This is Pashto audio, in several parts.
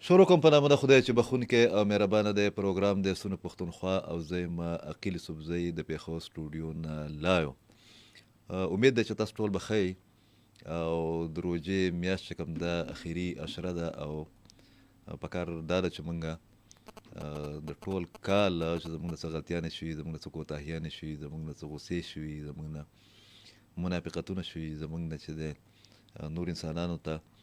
شروع کوم په نامه د خدای چې بخونکی او مهربانه دی. پروګرام دی سونه پښتونخوا او زه یم عقیل صوبزی د پېښور سټوډیو نه لایو. امید دی چې تاسو ټول به ښه یئ او د روژې میاشت چې کوم ده اخري اشره ده او په کار دا ده چې مونږ د ټول کال چې زمونږ نه څه غلطیانې شوي، زمونږ نه څه کوتاهیانې شوي، زمونږ نه څه غوسې شوي، زمونږ نه منافقتونه شوي، زمونږ نه چې دی نور انسانانو ته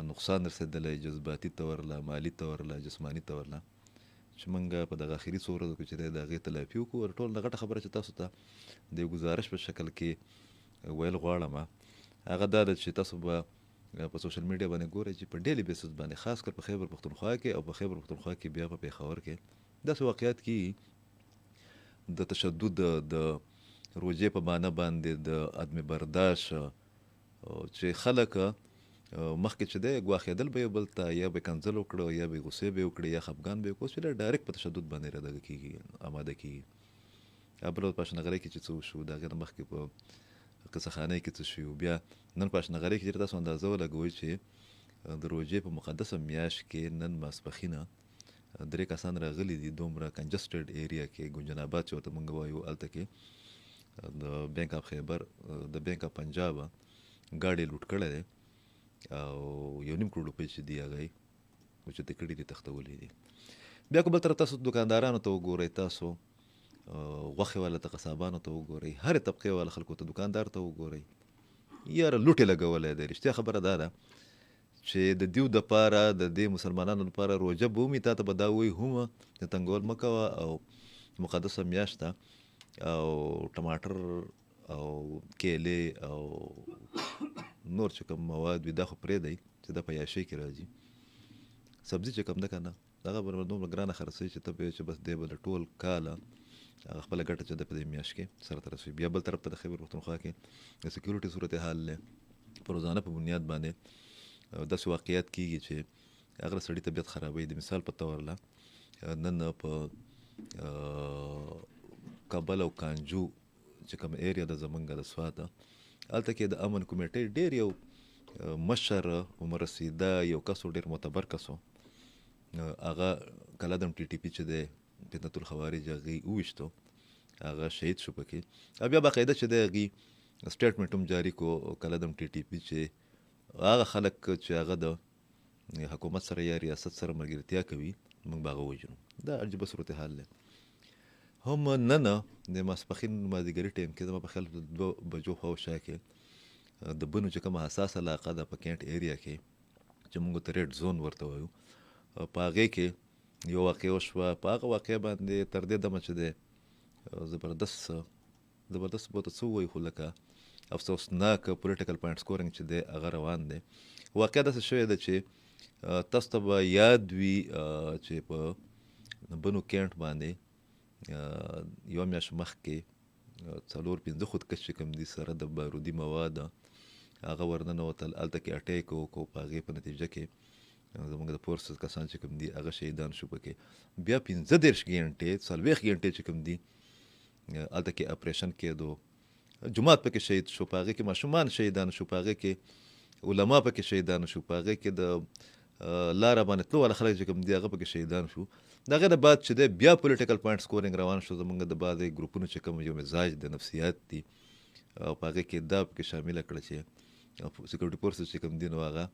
نقصان رسېدلی، جذباتي طور له، مالي طور له، جسماني طور له، چې موږ په دغه اخري څو ورځو کې چې دی د هغې تلافي وکړو. ټول نه غټه خبره چې تاسو ته د یو ګزارش په شکل کې ویل غواړم هغه دا ده چې تاسو به په سوشل میډیا باندې ګورئ چې په ډیلی بیسس باندې خاص کر په خیبر پښتونخوا کې او په خیبر پښتونخوا کې بیا په پېښور کې داسې واقعیات کېږي د تشدد د روژې په بانه باندې د عدم برداشت چې خلک مخکې چې دی ګواښېدل به یو بل ته، یا به کنځل وکړه، یا به غوسې به وکړي، یا خفګان به یې وکړو، چې ډایرکټ په تشدد باندې دغه کېږي، آماده کېږي. بله ورځ په اشنغرۍ کې چې څه وشو، د هغې نه مخکې په قصه خانۍ کې څه شوي، بیا نن په اشنغرۍ کې چې تاسو اندازه ولګوئ چې د روژې په مقدسه میاشت کې نن ماسپښینه 3 کسان راغلي دي دومره کنجسټډ ایریا کې، ګنجن آباد چې ورته مونږ وایو، هلته کې د بینک اف خیبر د بینک اف پنجاب ګاډي لوټ کړی دی او 1.5 کروڑ روپۍ چې دي هغه یې اوچتې کړي دي، تښتولي دي. بیا که بل طرف تاسو دکاندارانو ته وګورئ، تاسو غوښې والا ته، قصابانو ته وګورئ، هرې طبقې والا خلکو ته، دکاندار ته وګورئ، یاره لوټ یې لګولی دی. رښتیا خبره دا ده چې د دیو دپاره، د دې مسلمانانو لپاره روژه به ومي، تا ته به دا وایي هم د تنګول مه کوه او مقدسه میاشت ده او ټماټر او کیلې او نور چې کوم مواد وي دا خو پرېږدئ چې دا په یاشۍ کې راځي. سبزي چې کوم ده که نه، هغه به دومره ګرانه خرڅوي چې ته به چې بس دی به د ټول کاله هغه خپله ګټه چې ده په دې میاشت کې سره ته رسوي. بیا بل طرف ته د خیبر پښتونخوا کې د سکیورټي صورتحال دی، په روزانه په بنیاد باندې داسې واقعیات کېږي چې هغه د سړي طبیعت خرابوي. د مثال په طور له نن په کابل او کانجو چې کوم ایریا د زمونږ د سواته، هلته کې د امن کمیټۍ ډېر یو مشر عمر رسیده یو کس و، ډېر معتبر کس و، هغه کلادم ټي ټي پي چې دی فتنة الخوارج هغې وویشتو، هغه شهید شو پکې. او بیا باقاعده چې دی هغې سټیټمنټ هم جاري کو کلادم ټي ټي پي چې هغه خلک چې هغه د حکومت سره یا ریاست سره ملګرتیا کوي موږ به هغه وژنو. دا عجیبه صورتحال دی. هم نن د ماسپښین مازدیګري ټایم کې زما په خیال 2 بجو خواوشا کې د بنو چې کومه حساس علاقه ده په کینټ ایریا کې چې موږ ته ریډ زون ورته وایو، په هغې کې یو واقعه وشوه. په هغه واقعه باندې تر دې دمه چې دی زبردست به ورته څه ووایو، خو لکه افسوسناک پولیټیکل پوینټ سکورینګ چې دی هغه روان دی. واقعه داسې شوې ده چې تاسو ته به یاد وي چې په بنو کینټ باندې یوه میاشت مخکې 4-5 خودکش چې کوم دي سره د بارودي مواد هغه ورننوتل، هلته کې اټیک وکړو، په هغې په نتیجه کې زموږ د فورسز کسان چې کوم دي هغه شهیدان شو پکې. بیا 15 غینټې 40 غینټې چې کوم دي هلته کې اپریشن کېدو، جماعت پکې شهید شو، په هغې کې ماشومان شهیدان شو، په هغې کې علما پکې شهیدان شو، په هغې کې د لاره باندې تلو والا خلک چې کوم دي هغه پکې شهیدان شو. د هغې نه بعد چې دی بیا پولیټیکل پوینټ سکورینګ روان شو. زموږ د بعضې ګروپونو چې کوم یو مزاج د نفسیات دي او په هغې کې دا پکې شامله کړه چې سیکورټي فورسز چې کوم دي نو هغه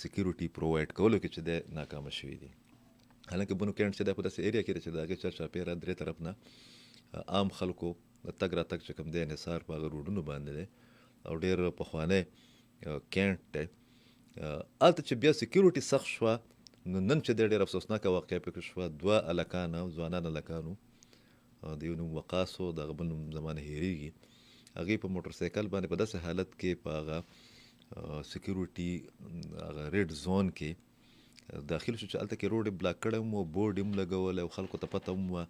سیکورټي پرووایډ کولو کې چې دی ناکامه شوي دي. حالانکه بنو کینټ چې دی په داسې ایریا کې دی چې د هغې چاپېره 3 طرف نه عام خلکو د تګ راتګ چې کوم دی انحصار په هغه روډونو باندې دی او ډېر پخوانی کینټ دی. هلته چې بیا سیکورټي سخت شوه نو نن چې دی ډېر افسوسناکه واقعه پکې شوه. 2 هلکان ځوانان هلکانو، د یو نوم وقاص و، د هغه بل نوم زما نه هېرېږي، هغې په موټرسایکل باندې په داسې حالت کې په هغه سیکورټي هغه ریډ زون کې داخل شو چې هلته کې روډ یې بلاک کړی و، بورډ یې هم لګولی او خلکو ته پته هم وه،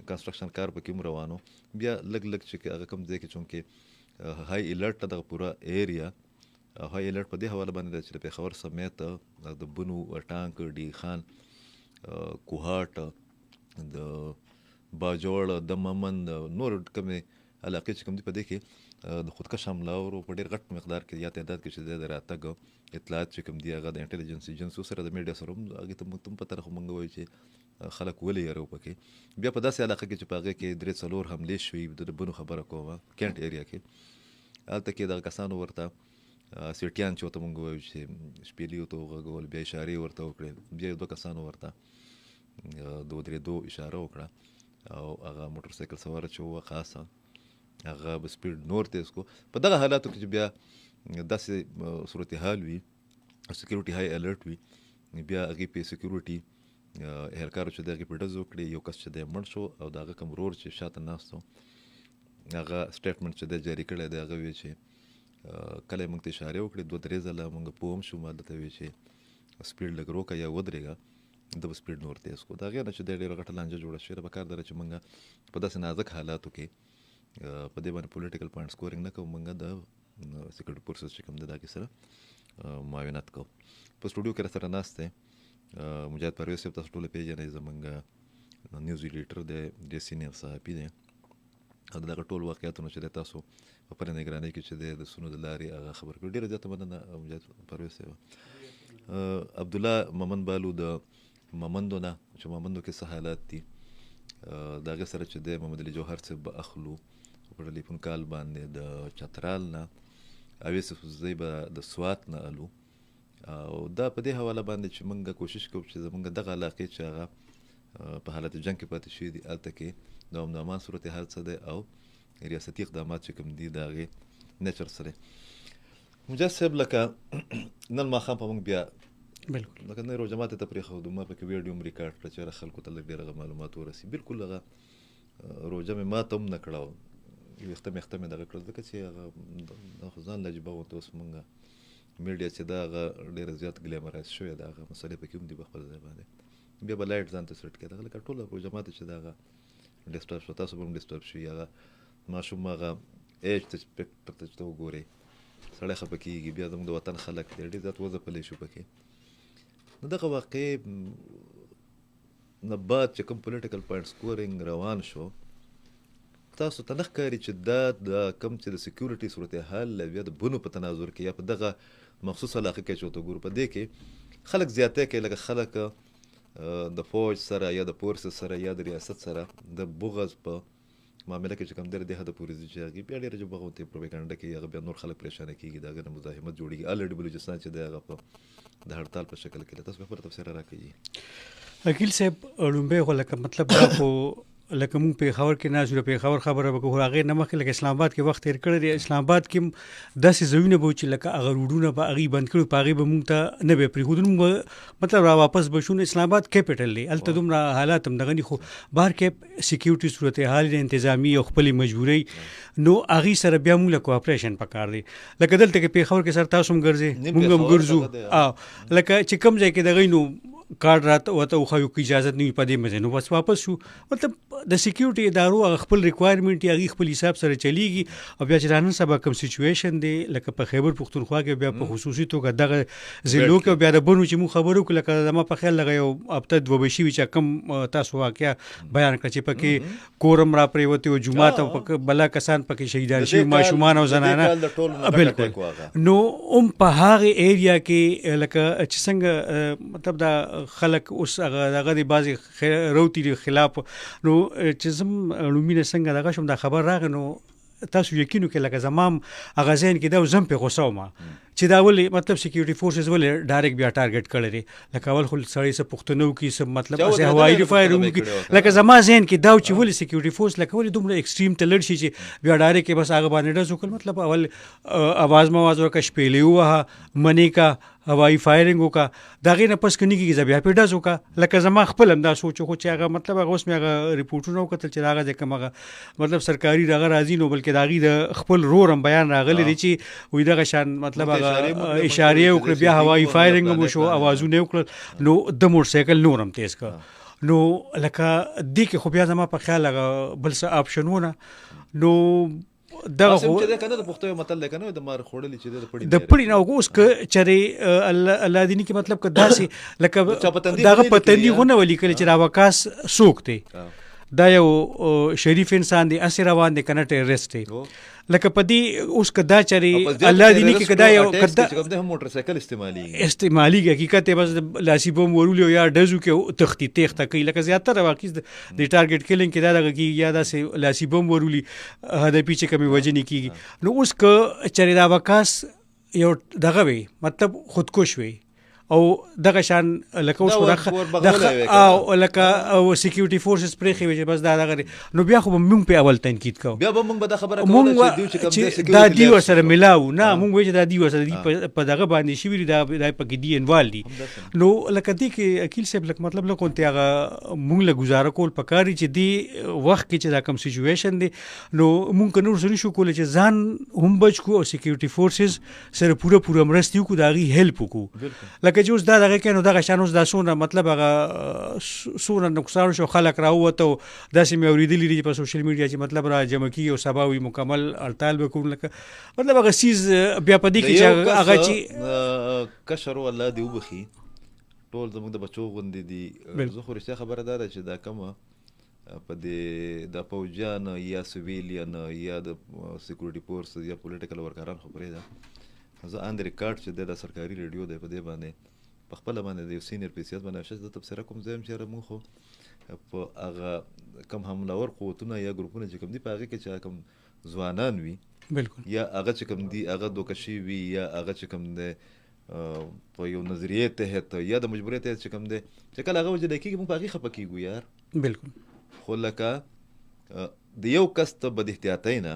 کنسټرکشن کار پکې هم روانو. بیا لږ چې هغه کوم ځای کې چونکې های الرټ دغه پوره ایریا های الرټ په دې حواله باندې ده چې د پېښور سمیت د بنو، ټانک، ډي خان، کوهاټ، د باجوړ، د ممن، نور کومې علاقې چې کوم دي په دې کې د خودکش حملاورو په ډېر غټ مقدار کې یا تعداد کې چې د راتګ اطلاعات چې کوم دي هغه د انټیلیجنس ایجنسیو سره د میډیا سره هم هغې ته موږ په طرف موږ وایو چې خلک ولې یارو پکې بیا په داسې علاقه کې چې په هغې کې 3-4 حملې شوي د بنو خبره کومه کینټ ایریا کې هلته کې دغه کسانو ورته سیټیان چې ورته موږ وایو چې شپېلیو ته وغږول بیا اشارې ورته وکړې بیا 2 کسانو ورته د ودرېدو اشاره وکړه او هغه موټر سایکل سواره چې وه خاصه هغه به سپیډ نور تیز کو په دغه حالاتو کې چې بیا داسې صورتحال وي سکیورټي های الرټ وي بیا هغې په سکیورټي اهلکارو چې د هغې په ډز وکړي یو کس چې دی مړ شو او د هغه کوم ورور چې شاته ناست و هغه سټیټمنټ چې دی جاري کړی دی هغه وی چې کله یې موږ ته اشارې وکړې 2-3 ځله موږ پوه هم شو ما دته وی چې سپیډ لږ روکه یا ودرېږه د به سپیډ نور تیز کو د هغې نه چې دی ډېره غټه لانجه جوړه شوې ده په کار ده چې موږ په داسې نازک حالاتو کې په دې باندې پولیټیکل پوینټ سکورینګ نه کوو موږ د سیکورټي فورسز چې کوم دی د هغې سره معاونت کوو په سټوډیو کې راسره ناست دی مجاهد پرویز صاحب تاسو ټوله پېژنئ زموږ نیوز ایډیټر دی ډېر سینیر صحافي دی او د دغه ټول واقعیتونو چې دی تاسو په پرې نګرانۍ کې چې دی د سونو د لارې هغه خبر کړو ډېره زیاته مننه مجاهد پرویز صاحب عبدالله ممند بالو د ممندو نه چې ممندو کې څه حالات دي د هغې سره چې دی محمد علي جوهر صاحب به اخلو په ټلیفون کال باندې د چترال نه اویس یوسفزۍ به د سوات نه الو او دا په دې حواله باندې چې موږ کوشش کوو چې زموږ دغه علاقې چې هغه په حالت جنګ کې پاتې شوي دي هلته کې د امن امان صورتحال څه دی او ریاستي اقدامات چې کوم دي د هغې نیچر سره مجاهد صاحب لکه نن ماښام په موږ بیا بالکل لکه نورو جماعت ته پرېښودو ما پکې ویډیو هم ریکارډ کړه چې هغه خلکو ته لږ ډېر هغه معلومات ورسي بالکل هغه روژه مې ماته هم نه کړه وه ویښته مې دغه کړل ځکه چې هغه خو ځان لا عجیبه ورته اوس موږ میډیا چې دا هغه ډېره زیات ګلیمرایز شوې ده هغه مسلې پکې هم دي په خپل ځای باندې بیا به لایټ ځان ته سیټ کېده لکه ټوله روژه ماته چې دا هغه ډسټرب شو تاسو به هم ډسټرب شوي هغه ماشوم هغه ایج ته چې ته وګورئ سړی خفه کېږي بیا زموږ د وطن خلک دی ډېر زیات وځپلی شو پکې نو دغه واقعې نه بعد چې کوم پولیټیکل پوینټ سکورینګ روان شو تاسو ته نه ښکاري چې دا د کوم چې د سکیورټي صورتحال بیا د بنو په تناظر کې یا په دغه مخصوص علاقه کې چې ورته ګورو په دې کې خلک زیاتی کوي لکه خلک د فوج سره یا د فورسز سره یا د ریاست سره د بغض په معامله کې چې کوم دی دې حده پورې ځي چې هغې بیا ډېره جبه غوندې پروپیګنډه کوي هغه بیا نور خلک پریشانه کېږي د هغه نه مزاحمت جوړېږي الریډي بلوچستان چې دی هغه په د هړتال په شکل کې دی تاسو به خبره تفسیر راکوي عقیل صاحب لومبۍ خو لکه مطلب دا خو لکه مونږ پېښور کې ناست یو د پېښور خبره به کوو هغې نه مخکې لکه اسلام آباد کې وخت تېر کړی دی اسلام آباد کې هم داسې ځایونه به چې لکه هغه روډونه به هغې بند کړي په هغې به مونږ ته نه به پرېښودو مونږ مطلب را واپس به شو اسلام آباد کیپټل دی هلته دومره حالات هم دغه دي خو بهر کې سکیورټي صورتحال دی انتظامي او خپلې مجبورۍ نو هغې سره بیا مونږ له کوآپریشن پکار دی لکه دلته کې پېښور کې سره تاسو هم ګرځئ مونږ هم ګرځو لکه چې کوم ځای کې دغه نو کارډ راته ورته وښایو که اجازت نه وي په دې مځای نو بس واپس شو مطلب د سکیورټي ادارو هغه خپل ریکوایرمنټ یې هغې خپل حساب سره چلیږي او بیا چې را نن سبا کوم سچویشن دی لکه په خیبر پښتونخوا کې بیا په خصوصي توګه دغه ضلعو کې بیا د بنو چې مونږ خبرو کړو لکه زما په خیال لږه یو هفته دوه به شوي چې کوم تاسو واقعه بیان کړه چې پکې کورم را پرېوتی او جومات او بلا کسان پکې شهیدان شوي ماشومان او زنانه بالکل نو هم په هغې ایریا کې لکه چې څنګه مطلب دا خلک اوس هغه د بعضې روتي خلاف نو چې زم لومینه څنګه دغه شم دا خبر راغی نو تاسو یقین وکړئ لکه زما هم هغه ذهن کې دا زم پې غوسه وم چې دا ولې مطلب سکیورټي فورسز ولې ډایرکټ بیا ټارګټ کړی دی لکه اول خو سړی څه پوښتنه وکړي څه مطلب هسې هوایي ډفایر وکړي لکه زما ذهن کې دا چې ولې سکیورټي فورس لکه ولې دومره ایکسټریم ته لړ شي چې بیا ډایرکټ یې بس هغه باندې ډز وکړل مطلب اول اواز مواز ورکړه شپېلې ووهه منې کا هوایي فایرنګ وکړه د هغې نه پس که نه کېږي زه بیا پرې ډز وکړه لکه زما خپل هم دا سوچ خو چې هغه مطلب هغه اوس مې هغه ریپورټونه وکتل چې هغه ځای کوم هغه مطلب سرکاري دغه راځي نو بلکې د هغې د خپل رور هم بیان راغلی دی چې وایي دغه شان مطلب هغه اشارې وکړه بیا هوایي فایرنګ هم وشو اوازونه یې وکړل نو د موټرسایکل نور هم تیز کړه نو لکه دې کې خو بیا زما په خیال هغه بل څه آپشن ونه نو دغه خو چې کنه د پښتو متل دی کنه د مار خوړلي چې د پړي نه اوس که چېرې الله دیني کې مطلب که داسې لکه دغه پتندي غونه ولیکل چې راوکاس څوک دی دا یو شریف انسان دی اسې روان دی که نه ټیرریسټ دی لکه په دې اوس که دا چرې الله دې نه کړي که دا یو هم موټر سایکل استعمالېږي حقیقت یې بس لاسي بم ورولي او یا ډزو کې تښتي تېښته کوي لکه زیاتره واقع د ټارګېټ کلینګ کې دا دغه کېږي یا داسې لاسي بم ورولي هدفي چې کومې وژنې کېږي نو اوس که چرې دا وکاس یو دغه وي مطلب خودکش وي او دغه شان لکه اوس او لکه او سکیورټي فورسز پرېښې وي چې بس دا دغه نو بیا خو به مونږ پې اول تنقید کوو بیا به مونږ به دا خبره کوله چې دا دوی ورسره ملاو نه مونږ وایو چې دا دوی ورسره دي په دغه باندې شوي دي دا پکې دي انوال دي نو لکه دې کې اکیل صاحب لکه مطلب لکه غونتې هغه مونږ له ګزاره کول پکار دي چې دې وخت کې چې دا کوم سچویشن دی نو مونږ که نور څه نشو کولی چې ځان هم بچ کړو او سکیورټي فورسز سره پوره مرستې وکړو د هغې هیلپ وکړو لکه چې اوس دا دغه کې نو دغه شان اوس دا څونه مطلب هغه څونه نقصان شو خلک راووته او داسې مې اورېدلي دي په سوشل میډیا چې مطلب را جمع کېږي او سبا وي مکمل هړتال به کوم لکه مطلب هغه سیز بیا په دې کې چې هغه چې کشر الله دې وبخي ټول زموږ د بچو غوندې دي زه خو رښتیا خبره دا ده چې دا کومه په دې د پوځیان یا سویلیان یا د سکیورټي فورس یا پولیټیکل ورکران خو پرېږده زه آن ریکارډ چې د سرکاري ریډیو دی په دې باندې په خپله باندې د یو سینیر په حیثیت باندې اشد زه تبصره کوم زه یم چې موږ خو په هغه کم حملور قوتونه یا ګروپونه چې کوم دي په هغې کې چې کوم ځوانان وي بلکل یا هغه چې کوم دي هغه دوکشي وي یا هغه چې کوم دی په یو نظریې تحت یا د مجبوریت تحت چې کوم دی چې کله هغه وجدی کېږي موږ په هغې خفه کېږو یار بلکل خو لکه د یو کس ته بد احتیاطۍ نه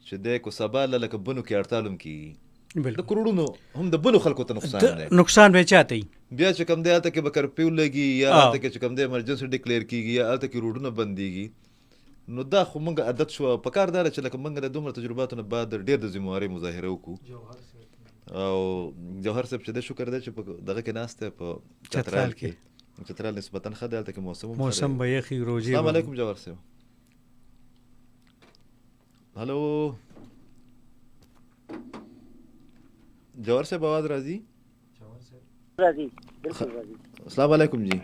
چې دی کو سبا لکه بنو کې هړتال هم کېږي د کروڑونو هم د بلو خلکو ته نقصان به چاته وي بیا چې کوم دی هلته کې به کرفیو لګي یا هلته کې چې کوم دی ایمرجنسي ډکلیر کېږي یا هلته کې روډونه بندېږي نو دا خو موږ عادت شو په کار دا ده چې لکه موږ د دومره تجرباتو نه بعد ډېر د ذمهوارۍ مظاهره وکړو او جوهر صاحب چې دی شکر دی چې په دغه کې ناست دی په چترال کې چترال نسبتا ښه دی هلته کې موسم به یخي روژې السلام علیکم جوهر صاحب هلو جوهر صاحب آواز راځي بالکل راځي السلام علیکم جی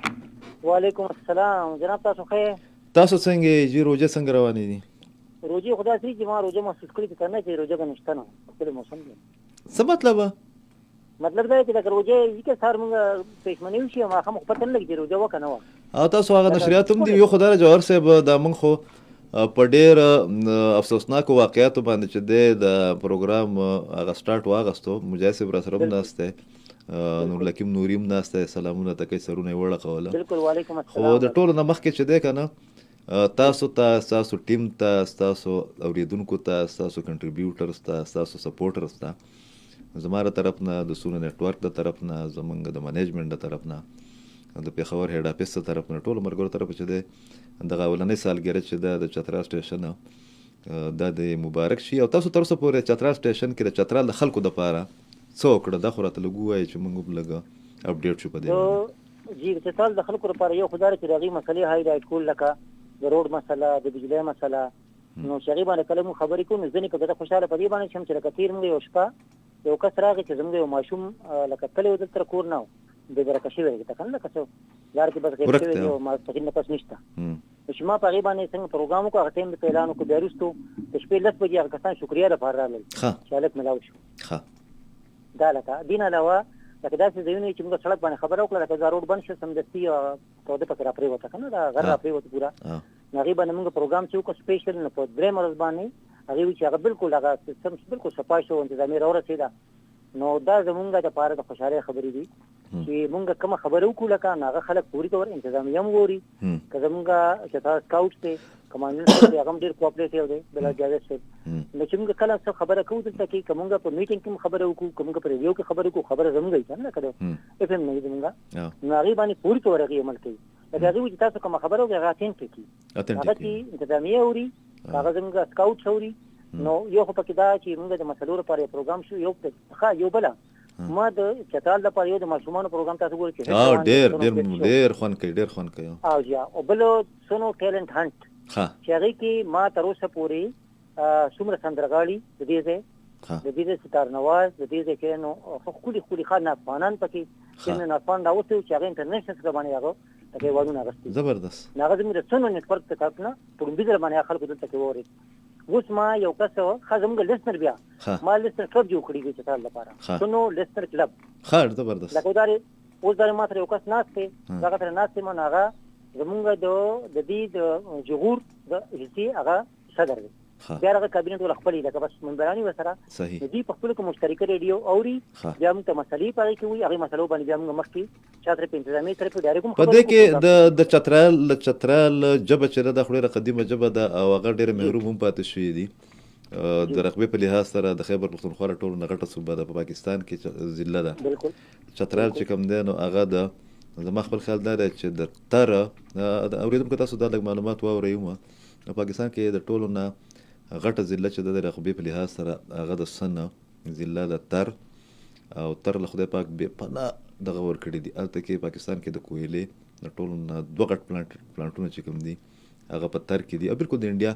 وعلیکم السلام جناب تاسو ښه تاسو څنګه جی روژه څنګه روانې دي روژې خدا سي چې ما روژه محسوس کړې چې کنه چې روژه نشته نه خپل موسم دی څه مطلب دا چې د روژه یې سار موږ پېښمنې وشي ما هم پته نه لګي چې روژه وکنه او تاسو هغه نشریات هم دي یو خدای جوهر صاحب دا موږ خو په ډېر افسوسناکو واقعیاتو باندې چې دی د پروګرام هغه سټارټ واغستو مجاهد صاحب راسره هم ناست دی نورالحکیم نوري هم ناست دی سلامونه ته کوي سرونه یې وړقوله بالکل وعلیکم السلام خو د ټولو نه مخکې چې دی که نه تاسو ته ستاسو ټیم ته ستاسو اورېدونکو ته ستاسو کنټریبیوټرز ته ستاسو سپورټرز ته زما د طرف نه د سونه نیټورک د طرف نه زمونږ د منیجمنټ د طرف نه د پېښور هیډ افیس ته طرف نه ټولو ملګرو طرف چې دی دغه اولنۍ سالګرد چې ده د چترال سټیشن دا د مبارک شي او تاسو تر اوسه پورې چترال سټیشن کې د چترال د خلکو دپاره څه وکړه دا خو راته لږ ووایي چې موږ هم لږ اپډیټ شو په دې جی د چترال د خلکو لپاره یو خو دا چې د هغې مسلې هایلایټ کول لکه د روډ مسله د بجلۍ مسله نو چې هغې باندې کله موږ خبرې کوو نو ځینې که زه خوشحاله په دې باندې شم چې لکه تېر موږ یو شپه یو کس راغی چې زموږ یو ماشوم لکه تللی و دلته کور نه و بېبرکه شوی دی ته که نه لکه څه لار کې بس غیر شوی دی او ماسپښین نه پس نشته نو چې ما په هغې باندې څنګه پروګرام وکړو هغه ټایم درته اعلان وکړو بیا وروستو د شپې 10 بجې هغه کسان شکریه لپاره راغلل چې هلک ملاو شو دا لکه دې نه علاوه لکه داسې ځایونه چې موږ سړک باندې خبره وکړه لکه دا روډ بند شو سمدستي توده پکې راپرېوته که نه دا غر راپرېوته پوره نو هغې باندې موږ پروګرام چې وکړو سپیشل نو په درېیم ورځ باندې هغې وایي چې هغه بالکل هغه سیستم بالکل صفا شو انتظامي راورسېده نو دا زمونږ دپاره د خوشحالۍ خبرې دي چې مونږ کومه خبره وکړو لکه نو هغه خلک پوري طور انتظامیه هم ګوري که زمونږ چې تا سکاوټ دی کمانډر صاحب دی هغه هم ډېر کوآپریټیو دی بلا جاوید صاحب نو چې مونږ کله څه خبره کوو دلته کې که مونږ په میټینګ کې هم خبره وکړو که مونږ په ریډیو کې خبره وکړو خبره زمونږ وي که نه لکه د اف ایم نه وي زمونږ نو هغې باندې پوري طور هغې عمل کوي لکه هغې وایي چې تاسو کومه خبره وکړئ هغه اتینټ کړي هغه چې انتظامیه اوري هغه زمونږ سکاوټ اوري نو یو خو پکې دا چې مونږ د مسلو لپاره پروګرام شو یو بله ما د چترال لپاره یو د ماشومانو پروګرام تاسو ګورئ چې ډېر خوند کوي او او بل سونو ټیلنټ هنټ چې هغې کې ما تر اوسه پورې څومره سندرغاړي د دې ځای د دې ځای ستار نواز د دې ځای کې نو ښکلي ښکلي ښه نافغانان پکې چې نافغان راوتي چې هغه انټرنیشنل څخه باندې هغه تکي وادونه غستي زبردست ناغه زموږ د سونو نتورک ته کاپنه په دې ځل باندې خلکو دلته کې وره اوس ما یو کس خزمګ لیسنر بیا ما لیسنر کلب جوړ کړی دی چترال لپاره سونو لیسنر کلب خیر زبردست لکه داري اوس داري ما تر یو کس ناشته هغه تر ناشته ما ناغه زمونږ د دې د جغور د هیڅ هغه صدر دی بیا هغه کابینټ ول خپل لکه بس منبرانی وسره صحیح دې په خپل کې مشترک ریډیو اوري بیا موږ ته مسلې پاره کې وي هغه مسلو باندې بیا موږ مخکې چاتر په انتظامی طرف ډایرکټ کوم په دې کې د چترال جبه چې د خوري قدیمه جبه د او هغه ډېر محروم هم پاتې شوی دي د رقبې په لحاظ سره د خیبر پختونخوا ټولو نه غټه صوبه ده په پاکستان کې ضلع ده بالکل چترال چې کوم دی نو هغه د زما خپل خیال دا دی چې د تر اوریدم که تاسو دا لږ معلومات واورئ په پاکستان کې د ټولو نه غټه ضلع چې د رقبې په لحاظ سره هغه د سن ضلع د تر او تر له خدای پاک بې پناه دغه ورکړي دي هلته کې پاکستان کې د کویلې د ټولو نه دوه غټ پلانټونه چې کوم دي هغه په تر کې دي او بالکل د انډیا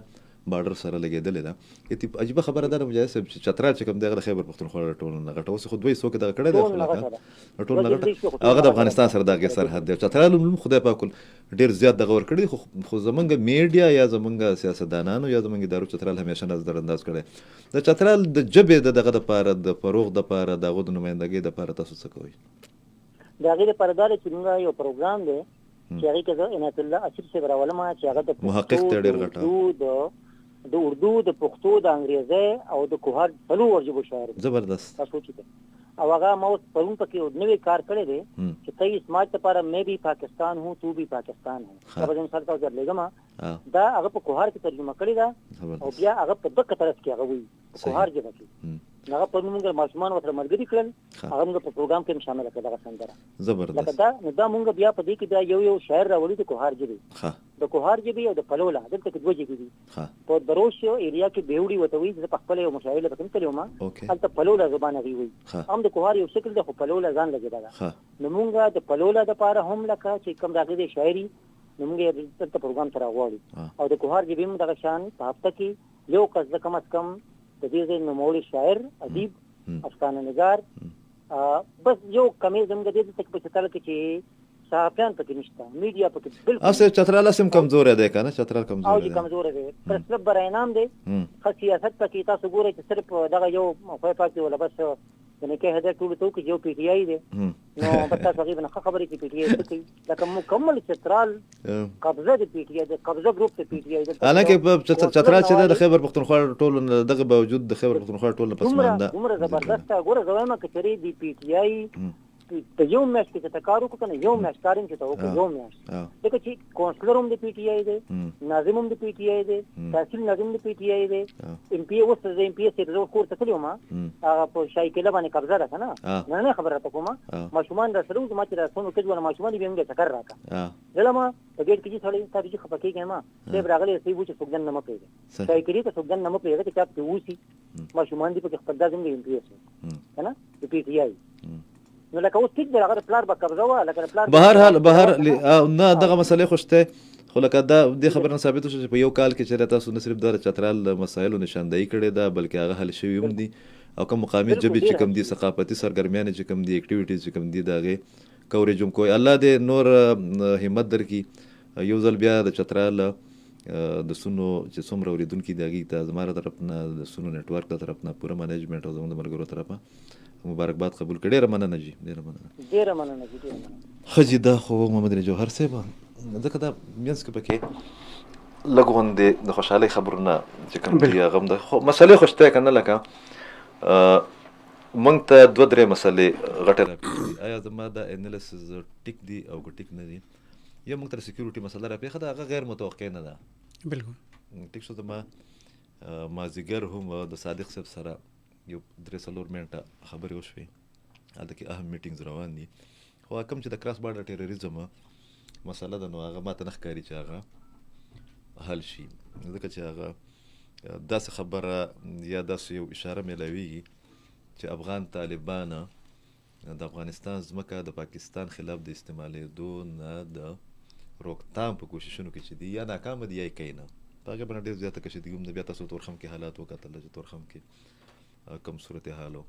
بارډر سره لګېدلې ده یتي عجیبه خبره ده مجاهد صاحب چې چترال چې کوم دی هغه خیبر پختونخوا ټولو نه غټه اوس خو دوی څوک دغه کړی دی ټولو نه غټه هغه د افغانستان سره دغه سرحد دی چترال هم خدای پاک ډېر زیات دغه ورکړي خو زمونږ میډیا یا زمونږ سیاستدانانو یا زمونږ ادارو چترال همیشه نظر انداز کړی د چترال د جبې دغه دپاره د فروغ دپاره د هغو د نمایندګۍ دپاره تاسو څه کوئ د هغې دپاره دا دی چې موږ یو پروګرام دی چې هغې کې زه عنایت الله اسیر صاحب راولم چې هغه د محقق ته ډېر غټه د اردو د پښتو د انګریزي او د کوهر څلور ژبو شاعر زبردست تاسو چې او هغه ما اوس پرون پکې نوې کار کړی دی چې کئی سماج لپاره مې بھی پاکستان ہوں تو بھی پاکستان ہے دا به مثال تاسو درلګم دا هغه په کوهر کې ترجمه کړی دا او بیا هغه په دغه طرف کې هغه وی کوهر ژبه کې هغه په موږ ماشومان ورته ملګری کړل هغه موږ په پروګرام کې شامل کړل هغه څنګه زبردست لکه دا موږ بیا په دې کې بیا یو شاعر راوړي د کوهر ژبه د کوهر ژبه او د پلولا دلته کې دوه ژبې دي په دروش ایریا کې بیوړي وتوي چې په خپل یو مشاعره لپاره کړو ما هلته پلولا زبانه وی هم د کوهر یو شکل د پلولا ځان لګی دا نو موږ د پلولا د پاره هم لکه چې کوم راغلي د شاعري نو موږ د پروګرام سره غواړو او د کوهر ژبه موږ د شان په هفته کې یو کس کم از کم د دې نوموړي شاعر ادیب افسانه نگار بس یو کمی زموږ د دې تک په چترال کې چې صحافیان پکې نشته میډیا پکې بالکل اسه چترال سم کمزور دی کنه چترال کمزور دی او کمزور دی پر سبب برای نام دی خو سیاست پکې تاسو ګورئ چې صرف دغه یو خو پاتې ولا بس یعنی کې هدا ټول ته کې یو پی ټی آی دی نو پتا تقریبا خبرې چې پی ټی آی څه لکه مکمل چترال قبضه د پی ټی آی د قبضه ګروپ ته پی ټی آی د حالانکه په چترال چې د خیبر پختونخوا ټول دغه باوجود د خیبر پختونخوا ټول پسمانده عمر زبردست ګوره زویمه کچري دی پی ټی آی په یو میاشت کې چې کار وکړو کنه یو میاشت کارین چې ته وکړو یو میاشت دغه چې کونسلر هم د پی ټی آی دی ناظم هم د پی ټی آی دی تحصیل ناظم د پی ټی آی دی ایم پی اوس د ایم پی سره زو کور ته تلو ما هغه په شای کې لبانه قبضه ده کنه نه خبره ته کومه ماشومان را سره ما چې راسونو کې ونه ماشومان به موږ ټکر راکا دلته ما په ګټ کې څړې تاسو چې خپکیږي ما دې براغلي سي وچ سوګن نه مپېږي شای کې ته سوګن نه مپېږي چې تاسو وسی ماشومان دې په خپل ځای ایم پی اس کنه د پی ټی آی نو لکه اوس ټیک دی هغه پلار به قبضه وا لکه پلار بهر نه دغه مسلې خوشته خو لکه دا د خبرونه ثابت شو چې په یو کال کې چې تاسو نه صرف د چترال مسایلو نشاندهي کړې ده بلکې هغه حل شوي هم دي او کوم مقامي جبې چې کوم دي ثقافتي سرګرمیان چې کوم دي اکټیویټیز چې کوم دي دغه کوریج هم کوي الله دې نور همت درکړي یو ځل بیا د چترال د سونو چې څومره اوریدونکي دي هغې ته زما طرف نه د سونو نیټورک د طرف نه پوره منیجمنټ او زموږ د ملګرو طرفه مبارکباد قبول کړي ډېره مننه جی ډېره مننه ښه جي دا خو محمد علي جوهر صاحب ځکه دا منځ کې پکې لږ غوندې د خوشحالۍ خبرونه چې کوم دي هغه هم د مسلې خو شته که نه لکه موږ ته دوه درې مسلې غټې راپېښې آیا زما دا انالیسز ټیک دي او که ټیک نه دي یا موږ ته سکیورټي مسله راپېښه ده هغه غیر متوقع نه ده بالکل ټیک شو زما مازدیګر هم د صادق صاحب سره یو 3-4 منټه خبرې وشوې هلته کې اهم میټینګز روان دي خو کوم چې د کراس بارډر ټیرریزم مسله ده نو هغه ماته نه ښکاري چې هغه حل شي ځکه چې هغه داسې خبره یا داسې یو اشاره میلاویږي چې افغان طالبان د افغانستان ځمکه د پاکستان خلاف د استعمالېدو نه د روکتام په کوششونو کې چې دي یا ناکامه دي یا یې کوي نه په هغې باندې ډېر زیاته کشیدګي هم ده بیا تاسو تورخم کې حالات وکتل چې تورخم کې کم صورتحال و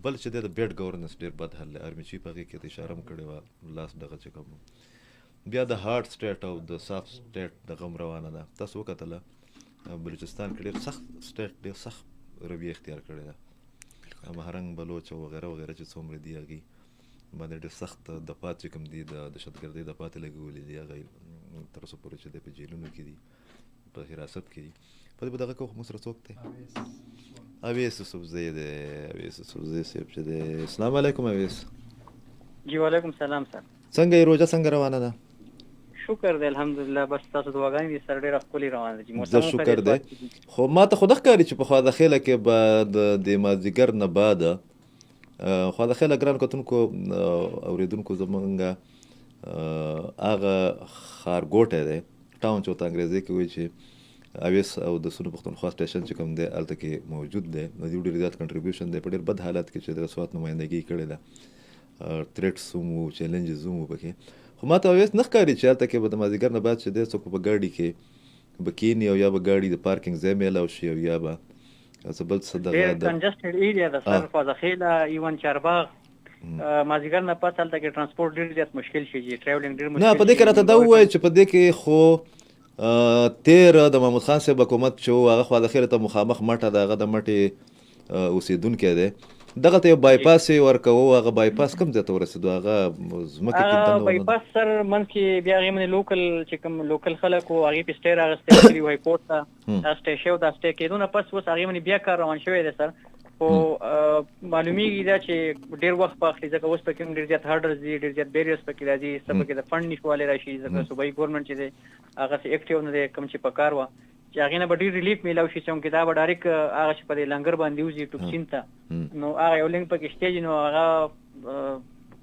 بل چې د بیډ ګورننس ډېر بد حل دی. آرمي چیف هغې کې ته اشاره هم کړې وه لاس دغه چې کوم بیا د هارډ سټیټ او د سافټ سټیټ دغه هم روانه ده. تاسو وکتله بلوچستان کې ډېر سخت سټیټ ډېر سخت رویه اختیار کړې ده. مهرنګ بلوچ او وغیره وغیره چې څومره دي هغې باندې ډېر سخت دفات چې کوم دي د دهشتګردۍ دفات یې لګولي دي. هغه تر اوسه پورې چې دی په جیلونو کې دي په حراست کې دي. په دې به دغه کوم موږ سره څوک دی؟ اویس یوسفزی دی. اویس یوسفزی صاحب چې دی. السلام علیکم اویس. جی وعلیکم سلام سر. څنګه یې روژه څنګه روانه ده؟ شکر دی الحمدلله. بس تاسو دعاګانې دي سر ډېره ښکلې روانه ده. زه شکر دی. خو ما ته خو ده ښکاري چې پخوا د خیله کې به د مازدیګر نه بعده خوا د خیله ګران کتونکو اورېدونکو زمونږ هغه ښارګوټی دی ټاون چې ورته انګریزي کې وایي چې اویس او د سونو پښتونخوا سټیشن چې کوم دی هلته کې موجود دی. د دې ډېر زیات کنټریبیوشن دی په ډېر بد حالت کې چې د سوات نمایندګي کړې ده. تریټس هم وو چیلنجز هم وو پکې. خو ما ته اویس نه ښکاري چې هلته کې به د مازدیګر نه بعد چې دی څوک په ګاډي کې به کښېني او یا به ګاډي د پارکینګ ځای میلاو شي او یا به څه بل څه دغه ډېر کنجسټډ ایریا ده سر. خوازخیله ایون چارباغ مازدیګر نه پس هلته کې ټرانسپورټ ډېر زیات مشکل شي. ټراولینګ ډېر مشکل نه په دې کې راته دا ووایي چې په دې کې خو تیر د محمود خان صاحب حکومت چې و هغه خوا د خیره ته مخامخ مټه د هغه د مټې اوسېدونکی دی. دغه ته یو بایپاس یې ورکوه. هغه بایپاس کوم ځای ته ورسېدو؟ هغه ځمکې کې بایپاس سر منځ کې بیا هغې باندې لوکل چې کوم لوکل خلک وو هغې پې سټی راغستی کړي وای کوټ ته دا سټی شوی. دا سټی کېدو نه پس اوس هغې باندې بیا کار روان شوی دی سر. خو معلومیږي دا چې ډېر وخت به اخلي ځکه اوس پکې هم ډېر زیات هارډرز دي ډېر زیات بیریرز پکې راځي. څه پکې د فنډ نشتوالی راشي ځکه صوبایي ګورنمنټ چې دی هغسې ایکټیو نه دی کوم چې په کار وه چې هغې نه به ډېر ریلیف میلاو شي. چونکې دا به ډایرکټ هغه چې په دې لنګر باندې وځي ټوکسین ته نو هغه یو لینک پکې شته نو هغه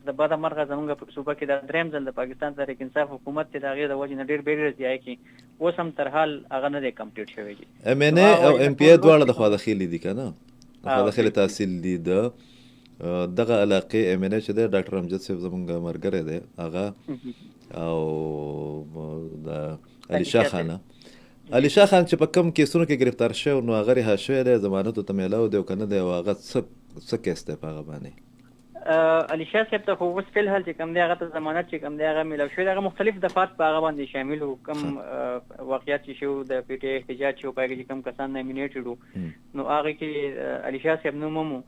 د بده مرغه زموږ په صوبه کې دا درېیم ځل د پاکستان تحریک انصاف حکومت چې د هغې د وجې نه ډېر بیریرز دی کې اوس هم تر حال هغه نه دی کمپلیټ شوی دي. ایم این اے او ایم پی اے دواړه د خوا د خیلې دي که نه؟ د خوا د خیلې تحصیل دي. د دغه علاقې ایم این اے چې دی ډاکټر امجد صاحب زموږ ملګری دی هغه او د علي شاه خانه علي شاه خان چې په کوم کیسونو کې گرفتار شوی نو هغه رها شوی دی ضمانتو ته میلاو دی او که نه دی او هغه څه کیس دی په هغه باندې؟ علي شاه صاحب ته خو اوس فی الحال چې کوم دی هغه ته ضمانت چې کوم دی هغه میلاو شوی دی. هغه مختلف دفعات په هغه باندې شامل وو. کوم واقعیت چې شو د پی ټی آی احتجاج چې و په هغې کې کوم کسان نامینیټډ وو نو هغې کې علي شاه صاحب نوم هم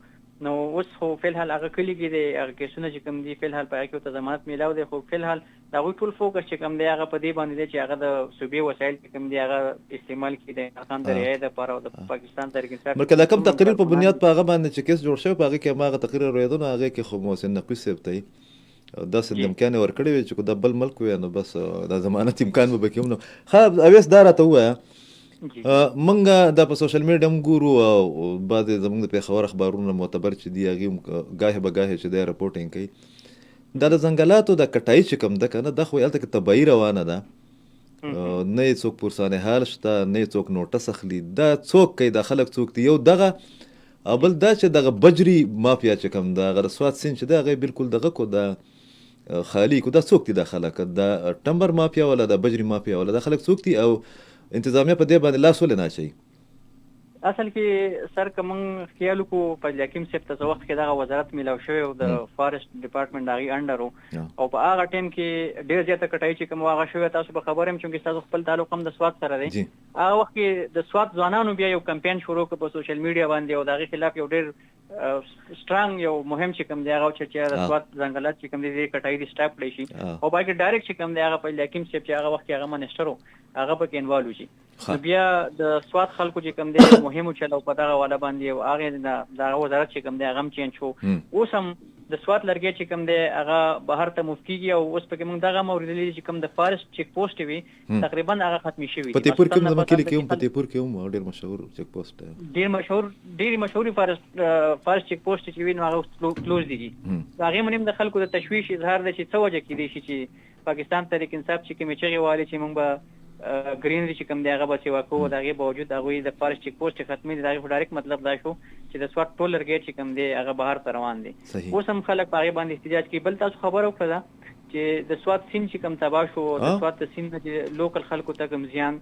نو اوس خو فی الحال هغه کلي کې دی هغه کیسونه چې کوم دي فی الحال په هغې کې ورته ضمانت میلاو دی. خو فی الحال د هغوی ټول فوکس چې کوم دی هغه په دې باندې دی چې هغه د صوبې وسایل چې کوم دي هغه استعمال کړي د افغان د رعایت دپاره او د پاکستان تحریک انصاف بلکې دا کوم تقریر په بنیاد په هغه باندې چې کیس جوړ شوی په هغې کې هماغه تقریر رویدو نو هغې کې خو محسن نقوي صاحب ته یې داسې دمکیانې ورکړې وې چې دا بل ملک وی نو بس دا ضمانت امکان به پکې هم نو. ښه اویس دا راته ووایه منګه دا په سوشل میډیا هم ګورو او بعضې زموږ د پېښور اخبارونه معتبر چې دي هغې هم ګاهې به ګاهې چې دی رپورټینګ کوي دا د ځنګلاتو د کټایي چې کوم ده که نه دا خو هلته کې طبیعي روانه ده. نه یې څوک پرسانې حال شته نه یې څوک نوټس اخلي. دا څوک کوي دا خلک څوک دي؟ یو دغه او بل دا چې دغه بجري مافیا چې کوم ده هغه د سوات سیند چې دی هغه بالکل دغه کو دا خالي کو. دا څوک دي دا خلک؟ دا ټمبر مافیا ولا دا بجري مافیا ولا دا خلک څوک دي او انتظامیه په دې باندې لاس ولې نه اچوي؟ اصل کې سر که موږ خیال وکړو فضل حکیم صاحب ته څه وخت کې دغه وزارت میلاو شوی او د فارسټ ډپارټمنټ د هغې انډر و او په هغه ټایم کې ډېر زیاته کټایي چې کوم هغه شوې تاسو به خبر یم چونکې ستاسو خپل تعلق هم د سوات سره دی. هغه وخت کې د سوات ځوانانو بیا یو کمپین شروع کړ په سوشل میډیا باندې او د هغې خلاف یو ډېر سټرانګ یو مهم چې کوم دی هغه چې د سوات ځنګلات چې کوم دي د کټایي دي سټاپ کړی شي او باقي ډایرکټ چې کوم دی هغه فضل حکیم صاحب چې هغه وخت کې هغه منسټر و هغه پکې انوالو شي. نو بیا د سوات خلکو چې کوم دی مهم چلو په دغه والا باندې او هغې دغه وزارت چې کوم دی هغه هم چینج شو. اوس هم د سوات لرګی چې کوم دی هغه بهر ته موف کېږي او اوس پکې موږ دغه هم اورېدلي چې کوم د فارسټ چیک پوسټ وي تقریبا هغه ختمې شوي دي. فتحپور کې هم زموږ کلي کې هم فتحپور کې هم ډېر مشهور چیک پوسټ دی ډېرې مشهورې فارسټ چیک پوسټ چې وي نو هغه کلوز دي. هغې باندې هم د خلکو د تشویش اظهار دی چې څه وجه کېدی شي چې پاکستان تحریک انصاف چې کومې چغې والې چې موږ به ګرینری چې کوم دی هغه به سیوا کوو د هغې باوجود هغوی د فارسټ چیک پوسټ چې ختمې دي د هغې خو ډایرکټ مطلب دا شو چې د سوات ټول لرګی چې کوم دی هغه بهر ته روان دی. اوس هم خلک په هغې باندې احتجاج کوي. بل تاسو خبره وکړه ده چې د سوات سیند چې کوم تباه شو د سوات د سیند نه چې لوکل خلکو ته کوم زیان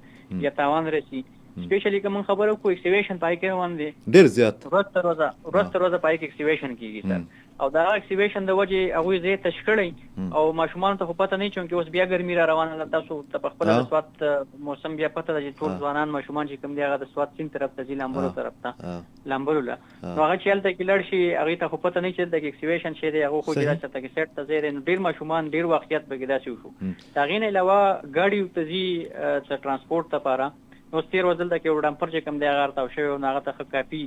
یا تاوان رسي سپیشلی کوم خبرو کو اکټیویشن پای کې روان دي ډیر زیات ورځ تر ورځه پای کې اکټیویشن کیږي سر او دا اکټیویشن د وجه هغه زه تشکړی او ماشومان ته پته نه چون کې اوس بیا ګرمي را روانه ده تاسو ته خپل سوات موسم بیا پته ده چې ټول ځوانان ماشومان چې کوم دی هغه د سوات سین طرف ته ځي لامبلو طرف ته لامبلو لا نو هغه چې هلته کې لړ شي هغه ته پته نه چې د اکټیویشن شي دی هغه خو کې راځي ته کې سیټ ته زیره ډیر ماشومان ډیر واقعیت به کې داسې وشو دا غینه علاوه ګاډي ته ځي څه ترانسپورت لپاره نو ستیر وزل د کې وډم پر چې کوم دی هغه تاو شوی نو هغه ته کافي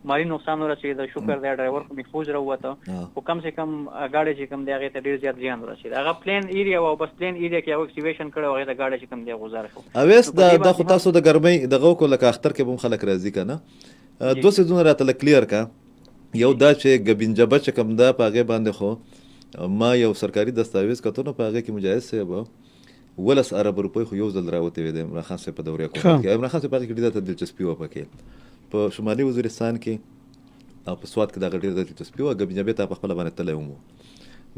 مالی نقصان ورسېد شکر دی ډرایور کو محفوظ راوته او کم سے کم گاډي چې کم دی هغه ته ډیر زیات زیان ورسېد هغه پلین ایریا او بس پلین ایریا کې هغه اکټیویشن کړو هغه ته گاډي چې کم دی گزار شو اویس د خو تاسو د ګرمۍ دغه کو لکه اختر کې بم خلک راځي کنه دوه سيزونه راته کلیر کا یو دا چې ګبینجبه چې کم دا پاغه باندې خو ما یو سرکاري دستاویز کتو نه پاغه کې مجاز سه ولس عرب روپۍ خو یو ځل راوته وي د عمران خان سره په دورې کې عمران خان سره په کې ډیره دلچسپي و پکې په شمالي وزیرستان کې او په سوات کې دا ډیره دلچسپي و ګبینجبه ته په خپل باندې تللی ومو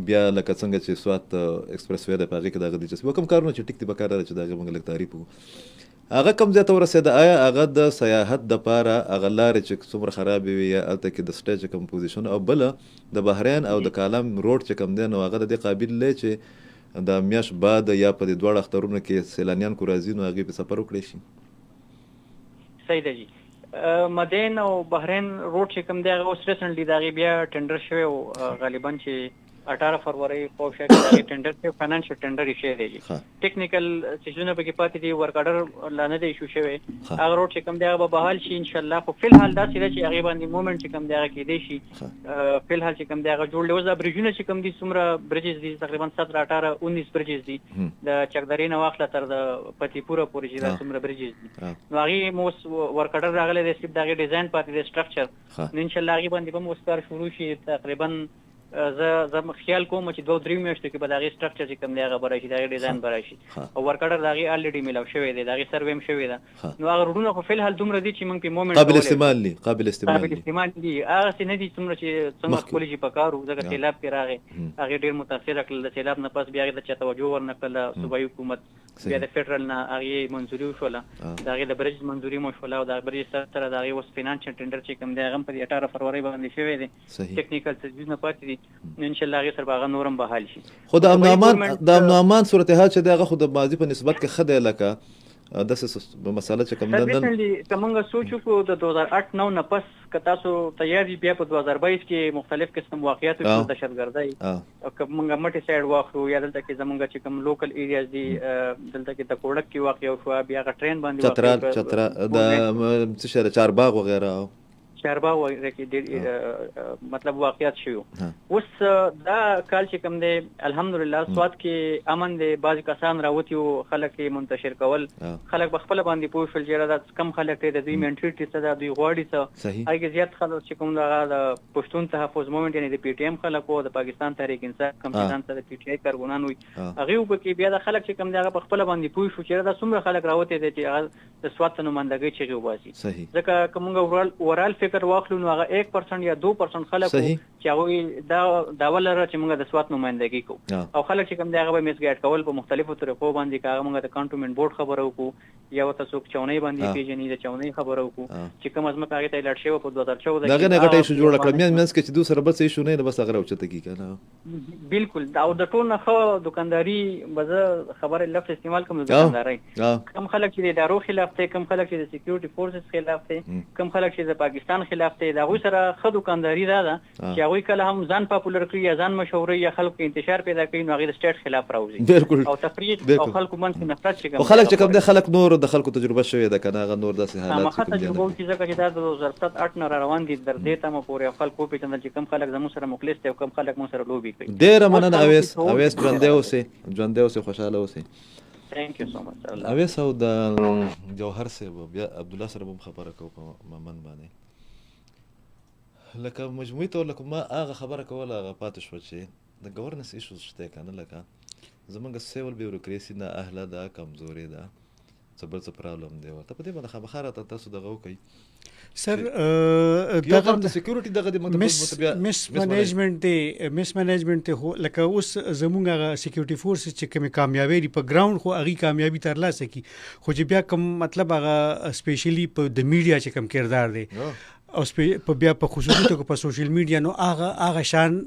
بیا لکه څنګه چې سوات ایکسپریس وې د پاغه کې دا دلچسپي کوم کارونه چې ټیک دی بکاره چې دا موږ لک تعریف وو هغه کم ځای ته ورسېده آیا هغه د سیاحت دپاره هغه لارې چې څومره خرابې وي یا هلته کې د سټیج کوم پوزیشن او بله د بحرین او د کالام روډ چې کم دی نو هغه د دې قابل دی چې د میاشت بعد یا په دې دواړه اخترونو کې سیلانیان کو راځي نو هغې په سفر وکړی شي صحیح ده جی مدین او بحرین روډ چې کوم دی هغه اوس ریسنټلی د هغې بیا ټینډر شوی او غالبا چې 18 فروری په شکل کې ټینډر کې فاینانشل ټینډر یې شوی دی ټیکنیکل سیزونه به کې پاتې دي ورک آرډر لانه دی شو شوی هغه روډ چې کوم دی هغه به بحال شي ان شاء الله خو فل حال دا چې هغه باندې موومېنټ چې کوم دی هغه کې دی شي فل حال چې کوم دی هغه جوړ لوزا بریجونه چې کوم دي څومره بریجز دي تقریبا 17 18 19 بریجز دي د چکداري نه واخله تر د پتی پورا پورې چې څومره بریجز دي نو هغه مو ورک آرډر راغلی دی چې دا ډیزاین پاتې دی سټرکچر ان شاء الله هغه باندې به مو کار شروع شي تقریبا زه خیال کوم چې 2-3 میاشتو کې به دا غي سټرکچر چې کوم دی هغه برای شي دا ډیزاین برای شي او ورکړه دا غي الریډي ملاو شوی دی دا غي سرویم شوی دا نو هغه روډونه خو فل حال دومره دي چې موږ په مومنت قابل استعمال دي هغه څه نه دي څومره چې څنګه خپل شي پکارو ځکه سیلاب کې راغی هغه ډیر متاثر کړل د سیلاب نه پس بیا د چا توجه ورنکړه صوبایي حکومت بیا د فدرال نه هغه منځوري وشوله دا غي د برج منځوري مو شوله او دا برج سره دا غي وس فینانشل ټینډر چې کوم دی هغه په 18 فروری باندې شوی دی ټیکنیکل تجویز نه پاتې دي ان شاء الله هغه سره باغ نورم بحال شي خو د امن امان صورتحال چې دغه خو د ماضي په نسبت کې خده لکه د مساله چې کوم د کومه سوچو کو د 2008 نه پس کتا سو تیاری بیا په 2022 کې مختلف قسم واقعیات او دهشتګردۍ او کومه مټي سایډ واخلو یا دلته کې زمونږ چې کوم لوکل ایریاز دي دلته کې د کوړک کې واقع شو بیا غ ټرین باندې چترا د څه شهر چارباغ وغیرہ چارباغ کې ډېر مطلب واقعیت شوی اوس دا کال چې کوم دی الحمدلله سواد کې امن دی بعض کسان راوتی او خلک منتشر کول خلک بخپل باندې پوه شول چې دا کم خلک ته د دوی منټریټي څه د دوی غواړي څه هغه زیات خلک چې کوم د پښتون تحفظ موومېنټ یعنی د پی ټی ایم خلک او د پاکستان تحریک انصاف کمپنیان سره د پی ټی آی کارګونان وي هغه په کې بیا د خلک چې کوم دی هغه بخپل باندې پوه شو چې دا څومره خلک راوتی دي چې هغه د سواد نمائندګي چغي وباسي ځکه کومه اورال فکر واخلو نو هغه 1% یا 2% خلک چې هغه دا ولر چې موږ د سوات نمائندګي کوو او خلک چې کوم دی هغه میس ګایډ کول په مختلفو طریقو باندې هغه موږ د کانټونمنت بورډ خبرو کو یا وته څوک چونې باندې پیژنې د چونې خبرو کو چې کوم ازمه هغه ته لړ شوی په 2014 دا نه غټه شو جوړ کړم مینس کې چې دوه سره بس شو نه بس هغه راوچته کی کنه بالکل دا د ټول نه خو دکانداری بزه خبره لفظ استعمال کوم دکانداري کم خلک چې د دارو خلاف ته کم خلک چې د سکیورټي فورسز خلاف ته کم خلک چې د پاکستان خلاف ته دا غو سره خو دکانداری دا چې هغه کله هم ځان پاپولر کړی یا ځان مشهوري یا خلکو انتشار پیدا کوي نو هغه د سټیټ خلاف راوځي او تفریق او خلکو منځ نفرت چې کوم خلک چې کوم د خلک نور د خلکو تجربه شوی ده کنه هغه نور داسې حالات چې کوم تجربه چې ځکه چې دا د 2008 نه روان دي در دې ته مو پورې خلکو په چندل چې کم خلک زمو سره مخلص دي او کم خلک مو سره لوبي کوي ډیر مننه اویس ژوندې اوسه خوشاله اوسه ثانک یو سو مچ اویس او د جوهر سره بیا عبد الله سره هم خبره کوم په ممن باندې لکه مجموعي طور لکه ما هغه خبره کوله هغه پاتې شو چې د گورننس ایشوز شته کنه لکه زمونږ سیول بیوروکراسي نه اهله ده کمزوري ده څه بل څه پرابلم دی ورته په دې باندې خامخا راته تاسو دغه وکړئ سر یو خام د سکیورټي دغه د مس منیجمنت هو لکه اوس زمونږ هغه سکیورټي فورس چې کومه کامیابی لري په ګراوند خو هغه کامیابی ترلاسه کی خو چې بیا کوم مطلب هغه سپیشلی په د میډیا چې کوم کردار دی او په بیا په خصوصي توګه په سوشل میډیا نو هغه شان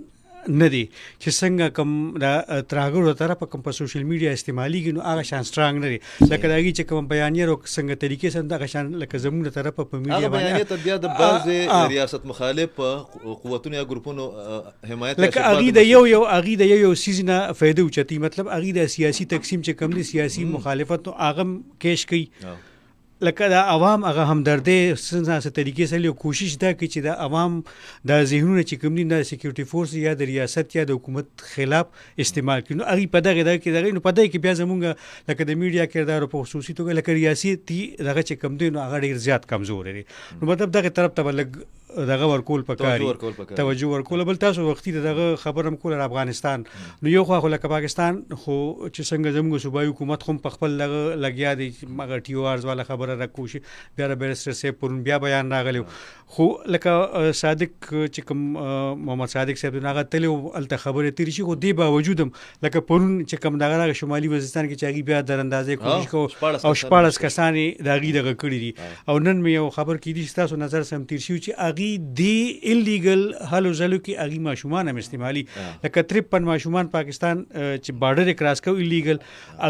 نه دی چې څنګه کوم د تراګرو طرفه کوم په سوشل میډیا استعمالي نو هغه شان سترانګ نه دی لکه داږي چې کوم بیانیه رو څنګه طریقې سره دغه شان لکه زموږ طرفه په میډیا باندې بیانیه ته بیا د بعض ریاست مخالف قوتونو یا ګروپونو حمایت لکه اغي د یو سیزنه فائدہ اوچتي مطلب اغي د سیاسي تقسیم چې کوم دی سیاسي مخالفت نو هغه کېش کوي لکه د عوام هغه همدردی څنګه طریقې سره کوشش دا کوي چې د عوام د ذهنونه چې کوم دي د سکیورټي فورس یا د ریاست یا د حکومت خلاف استعمال کړي نو هغه په دغه کې نو په دغه کې بیا زمونږ لکه د میډیا کردار په خصوصي توګه لکه ریاستي دغه چې کوم دي نو هغه ډیر زیات کمزور دي نو مطلب دغه طرف ته لګ دغه ورکول پکاري توجه ورکول بل تاسو وختي دغه خبرم کول افغانستان نو یو خو لکه پاکستان خو چې څنګه زموږ صوبایي حکومت خو په خپل لګیا دي مګر ټي او ارز والا خبره راکوشي بیا بیرستر سه پرون بیا بیان راغلی خو لکه صادق چې کوم محمد صادق صاحب دغه تلو الته خبره تیر شي خو دی باوجود لکه پرون چې کوم دغه شمالي وزیرستان کې چې بیا در اندازې کوشش کو او شپارس کسانی دغه کړی دي او نن مې یو خبر کې دي تاسو نظر سم تیر شي چې اغي دی انلیګل حلو زلو کې اغي ماشومان هم استعمالي لکه 53 ماشومان پاکستان چې بارډر کراس کو انلیګل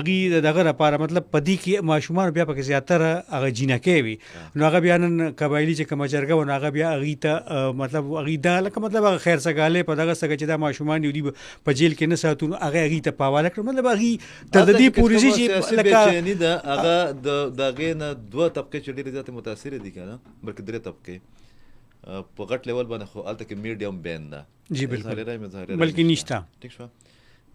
اغي دغه لپاره مطلب پدی کې ماشومان بیا پکې زیاتره هغه جینکې وي نو هغه بیا نن قبایلی چې کوم جرګه و هغه بیا اغي ته مطلب اغي دا لکه مطلب هغه خیر سګاله په دغه سګه چې دا ماشومان دی په جیل کې نه ساتون هغه اغي ته پاواله کړ مطلب اغي ته د دې پولیسي چې لکه یعنی دا هغه دغه نه دوه طبقه چې ډیره زیات متاثر دي کنه بلکې درې طبقه په غټ لیول باندې خو الته کې میډیم بین ده جی بالکل بلکې نشته ټیک شو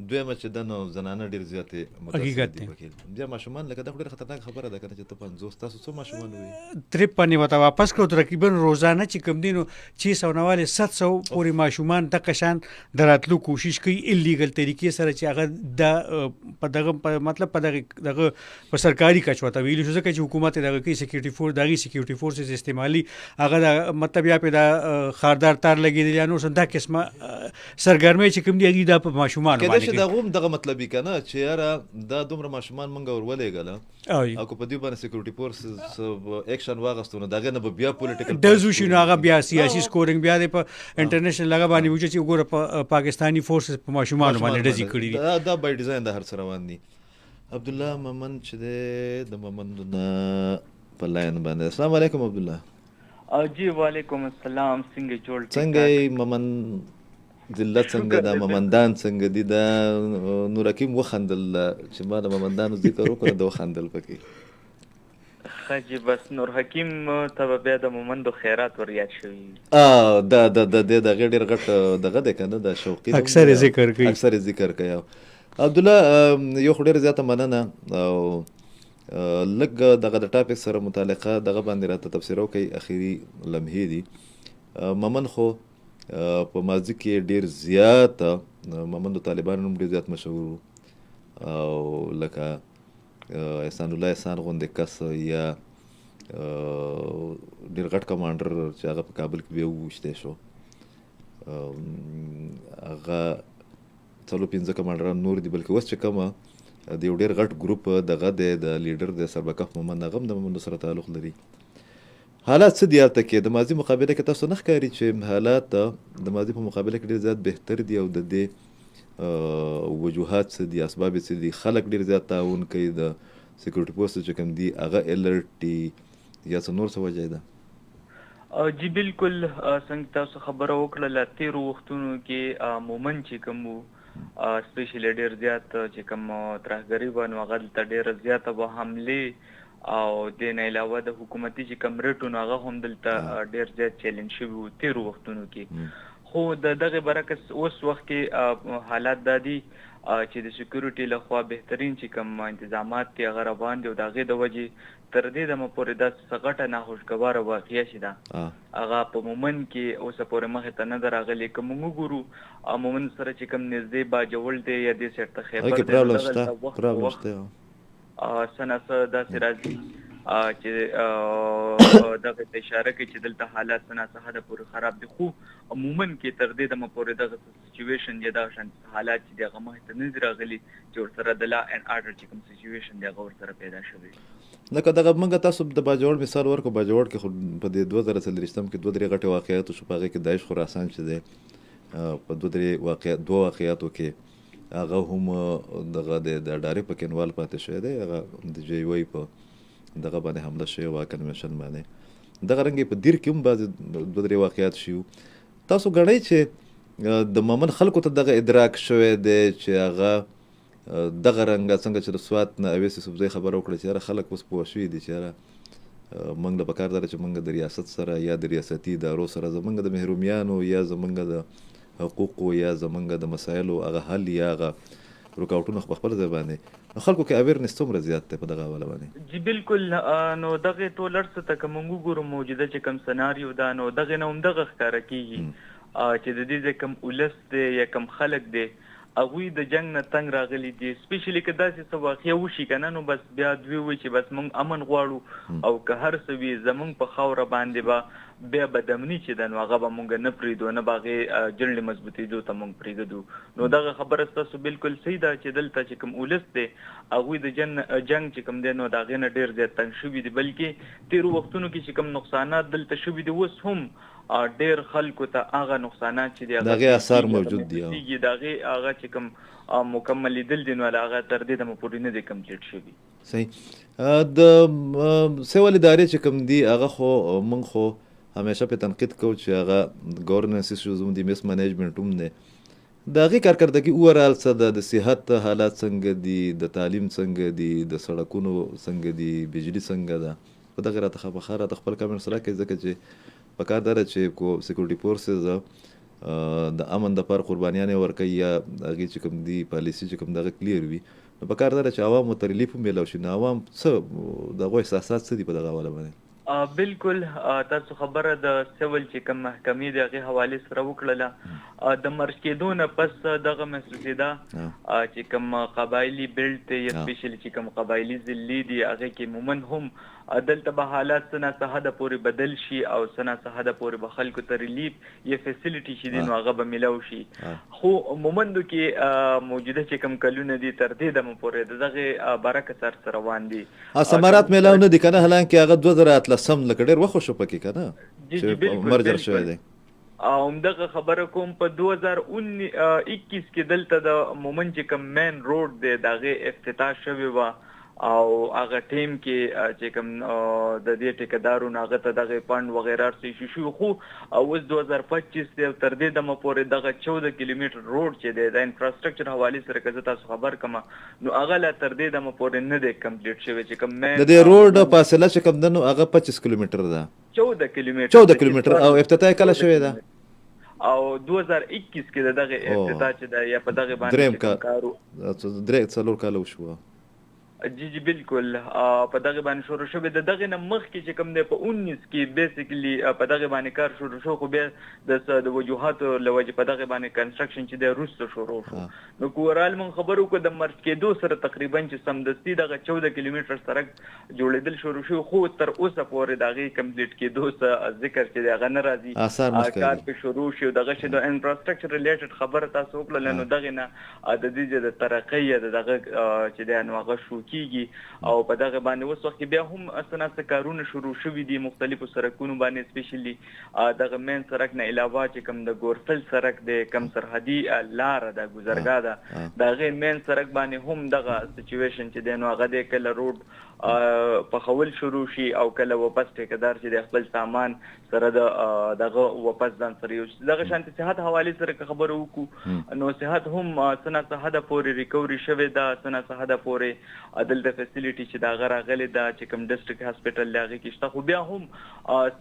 دویمه چې د نو زنانه ډیر زیاتې متاثر دي بیا ماشومان لکه دا ډېر خطرناک خبره ده کنه چې ته 50 تاسو څو ماشومان وي 53 وته واپس کړو تقریبا روزانه چې کم دینو 690 700 پورې ماشومان د قشان دراتلو کوشش کوي انلیګل طریقې سره چې هغه د په دغه مطلب په دغه په سرکاري کچوته ویل شو چې حکومت دغه کې سکیورټي فورس دغه سکیورټي فورسز استعمالي هغه مطلب یا په د خاردار تار لګیدل یا نو څنګه قسمه سرګرمي چې کوم دی د ماشومان باندې دغه مطلبي کنه چې یاره دا دومره ماشومان مونږ ورولېګل او په دې باندې سکیورټي فورس اکشن واغستونه دغه نه بیا پولیټیکل دزو شي هغه بیا سیاسي سکورینګ بیا د انټرنیشنل لګا باندې وجه چې وګوره پاکستانی فورسز په ماشومان باندې ډزي کړی دا بای ډیزاین د هر سره روان دي عبد الله ممن چې د ممن په لاین باندې السلام علیکم عبد الله جی وعلیکم السلام څنګه جوړ څنګه ممن ذلت څنګه د ممندان څنګه دي د نور حکیم وخندل چې ما د ممندانو ذکر وکړ د وخندل پکې خجی بس نور حکیم ته بیا د مومندو خیرات ور یاد شوی د غیر غټ دغه د کنه د شوقي اکثر ذکر کوي عبد الله یو خډیر زیاته مننه او لګ دغه د ټاپک سره متعلقه دغه باندې راته تفسیر وکي اخیری لمحې دي ممن خو په ماضي کې ډیر زیات ممن د طالبانو نوم ډیر زیات مشهور او لکه احسان الله احسان غوندې کس یا ډیر غټ کمانډر چې هغه په کابل کې به وشته شو هغه څلو 15 کمانډران نور دي بلکې اوس چې کومه د یو ډیر غټ ګروپ دغه د لیډر د سربکف ممن هغه د ممن سره تعلق لري حالات څه دي هلته کې د ماضي مقابله کې تاسو نه ښکاري چې حالات د ماضي په مقابله کې ډېر زیات بهتر دي او د دې وجوهات څه دي اسباب څه دي خلک ډېر زیات تعاون کوي د سکیورټي فورس چې کوم دي هغه الرټ دي یا څه نور څه وجه ده جی بالکل څنګه تاسو خبره وکړه تیرو وختونو کې مومن چې کوم سپیشلی ډېر زیات چې کوم ترهګري باندې هغه دلته ډېر زیاته به حملې او د نه علاوه د حکومتي چې کوم ریټونه هغه هم دلته ډېر زیات چیلنج شوي تیرو وختونو کې خو دغه برعکس اوس وخت کې حالات دا دي چې د سکیورټي لخوا بهترین چې کوم انتظامات دي هغه روان دي او د هغې د وجې تر دې دمه پورې داسې څه غټه ناخوشګواره واقعه چې ده هغه په مومن کې اوسه پورې مخې ته نه ده راغلې که موږ وګورو مومن سره چې کوم نږدې باجوړ دی یا دې سایډ ته خیبر دی سناسه داسې راځي چې دغه ته اشاره کوي چې دلته حالات سناسه حد پورې خراب دي، خو عموما کې تر دې دمه پورې دغه سچویشن دی، دغه شان حالات چې دغه مخ ته نه راغلي چې ورسره د لا ان آرډر چې کوم سچویشن دی هغه ورسره پیدا شوی. لکه دغه موږ تاسو د باجوړ مثال ورکو، باجوړ کې خو په دې 2023 کې 2-3 غټي واقعیات شو، په هغه کې داعش خراسان چې دی په 2 واقعیاتو کې هغه هم دغه د ډارې په کینوال پاتې شوی دی، هغه د جی وی په دغه باندې حمله شوی وا کنوینشن باندې. دغه رنګ په دیر کې هم بعض 2-3 واقعیات شو. تاسو غړی چې د مومن خلکو ته دغه ادراک شوی دی چې هغه دغه رنګ څنګه چې د سوات نه اویس سبزی خبر وکړه چې خلک اوس پوه شوي دي چې موږ له پکار داره چې موږ د ریاست سره یا د ریاستي ادارو سره زمونږ د محرومیانو یا زمونږ د حقوقو یا زمونږ د مسایلو هغه حل یا هغه رکاوټونه په خپل ځای باندې خلکو کې اویرنس څومره زیات دی په دغه حواله باندې؟ جی بالکل. نو دغه ټول څه ته کوم ګورو موجوده چې کوم سناریو دا نو دغه نه هم دغه ښکاره کیږي چې د دې کوم ولس دی یا کوم خلک دی هغوی د جنگ نه تنګ راغلي دي، سپیشلی که داسې څه واقعه وشي که نه نو بس بیا دوی وایي چې بس موږ امن غواړو او که هر څه وي زموږ په خاوره باندې به بیا بدامني چې ده نو هغه به موږ نه پرېږدو، نه به هغې جنډې مضبوطېدو ته موږ پرېږدو. نو دغه خبره ستاسو بالکل صحیح ده چې دلته چې کوم ولس دی هغوی د جنګ چې کوم دی نو د هغې نه ډېر زیات تنګ شوي دي، بلکې تېرو وختونو کې چې کوم نقصانات دلته شوي دي اوس هم ډېر خلکو ته هغه نقصانات چې دي د هغې اثار موجود دي، د هغې هغه چې کوم مکمل لیدل دي نو هغه تر دې دمه پورې نه دی کمپلیټ شوي. صحیح. د سیول ادارې چې کوم دي هغه خو موږ خو همیشه په تنقید کوو چې هغه ګورننس ایشوز هم دي، میس منیجمنټ هم دی، د هغې کارکردګي اوورال څه ده، د صحت حالات څنګه دي، د تعلیم څنګه دي، د سړکونو څنګه دي، بجلی څنګه ده، په دغه راته بخار راته خپل کامنټ سره کوي ځکه چې په کار داره چې کو سیکورټي فورسز د امن د پر قربانیانې ورکوي یا هغې چې کوم دي پالیسي چې کوم دغه کلیر وي، نو په کار داره چې عوامو ته ریلیف هم میلاو شي. نو عوام څه د هغوی احساسات څه دي په دغه حواله باندې؟ بالکل تاسو خبره د سیول چې کوم محکمې د هغې حوالې سره وکړله، د مرج کېدو نه پس دغه محسوسېده چې کوم قبایلي بیلټ یا سپیشلی چې کوم قبایلي ضلعې دي هغې کې عموما هم دلته به حالات څه ناڅه حده پورې بدل شي او څه ناڅه حده پورې به خلکو ته ریلیف یا فیسیلیټي چې دي نو هغه به میلاو شي، خو مومندو کې موجوده چې کوم کلونه دي تر دې دمه پورې د دغې برعکس سر سره روان دي، ثمرات میلاو نه دي که نه، حالانکې هغه 2018 لکه ډېر وخت شو پکې که نه چې مرجر شوی دی. همدغه خبره کوم په 2021 کې دلته د مومن چې کوم مین روډ دی د هغې افتتاح شوې وه او هغه ټیم کې چې کوم د دې ټیکهدارو نه هغه ته دغه فنډ وغیره څه شو، خو اوس 2025 دی تر دې دمه پورې دغه 14 کیلومتر روډ چې دی د انفراستراکچر حوالې سره که زه تاسو خبر کړم نو هغه لا تر دې دمه پورې نه دی کمپلیټ شوی چې کوم د دې روډ فاصله چې کوم ده نو هغه 25 کیلومتر ده، 14 کیلومتر او افتتاح کله شوی ده؟ او 2021 کې دغه افتتاح چې ده یا په دغه باندې کارو 3 کاله وشوه. جی بالکل په دغه باندې شروع شوی، د دغه نه مخکې چې کوم دی په 19 کې بیسیکلی په دغه باندې کار شروع شو، خو بیا د وجوهاتو له وجې په دغه باندې کنسټرکشن چې دی وروسته شروع شو. نو کورال مونږ خبرو وکړو د مرج کېدو سره تقریبا چې سمدستي دغه 14 کیلومتر سړک جوړېدل شروع شو، خو تر اوسه پورې د هغې کمپلیټ کېدو څه ذکر چې دی هغه نه راځي، کار پې شروع شي. دغه شی د انفراستراکچر ریلیټډ خبره تاسو وکړله نو دغې نه د دې د ترقۍ یا د دغه چې دی نو هغه شو کیږي او په دغه باندې اوس وخت بیا هم څه کارونه شروع شوي دي مختلفو سړکونو باندې، سپیشلی دغه مین سړک نه علاوه چې کوم د ګورفل سړک دی، کوم سرحدي لاره ده ګذرګاه ده، د هغې مین سړک باندې هم دغه سچویشن چې دی نو هغه دی کله روډ پخول شروع شي او کله واپس ټیکهدار چې د خپل سامان سره دغه واپس ځان سره یو دغه شانتي صحت حوالې سره که خبره وکړو نو صحت هم څه ناڅه حده پورې ریکوري شوې ده، څه ناڅه حده پورې دلته فیسیلیټي چې د هغه راغلې ده چې کوم ډسټرکټ هاسپټل د هغې کې شته، خو بیا هم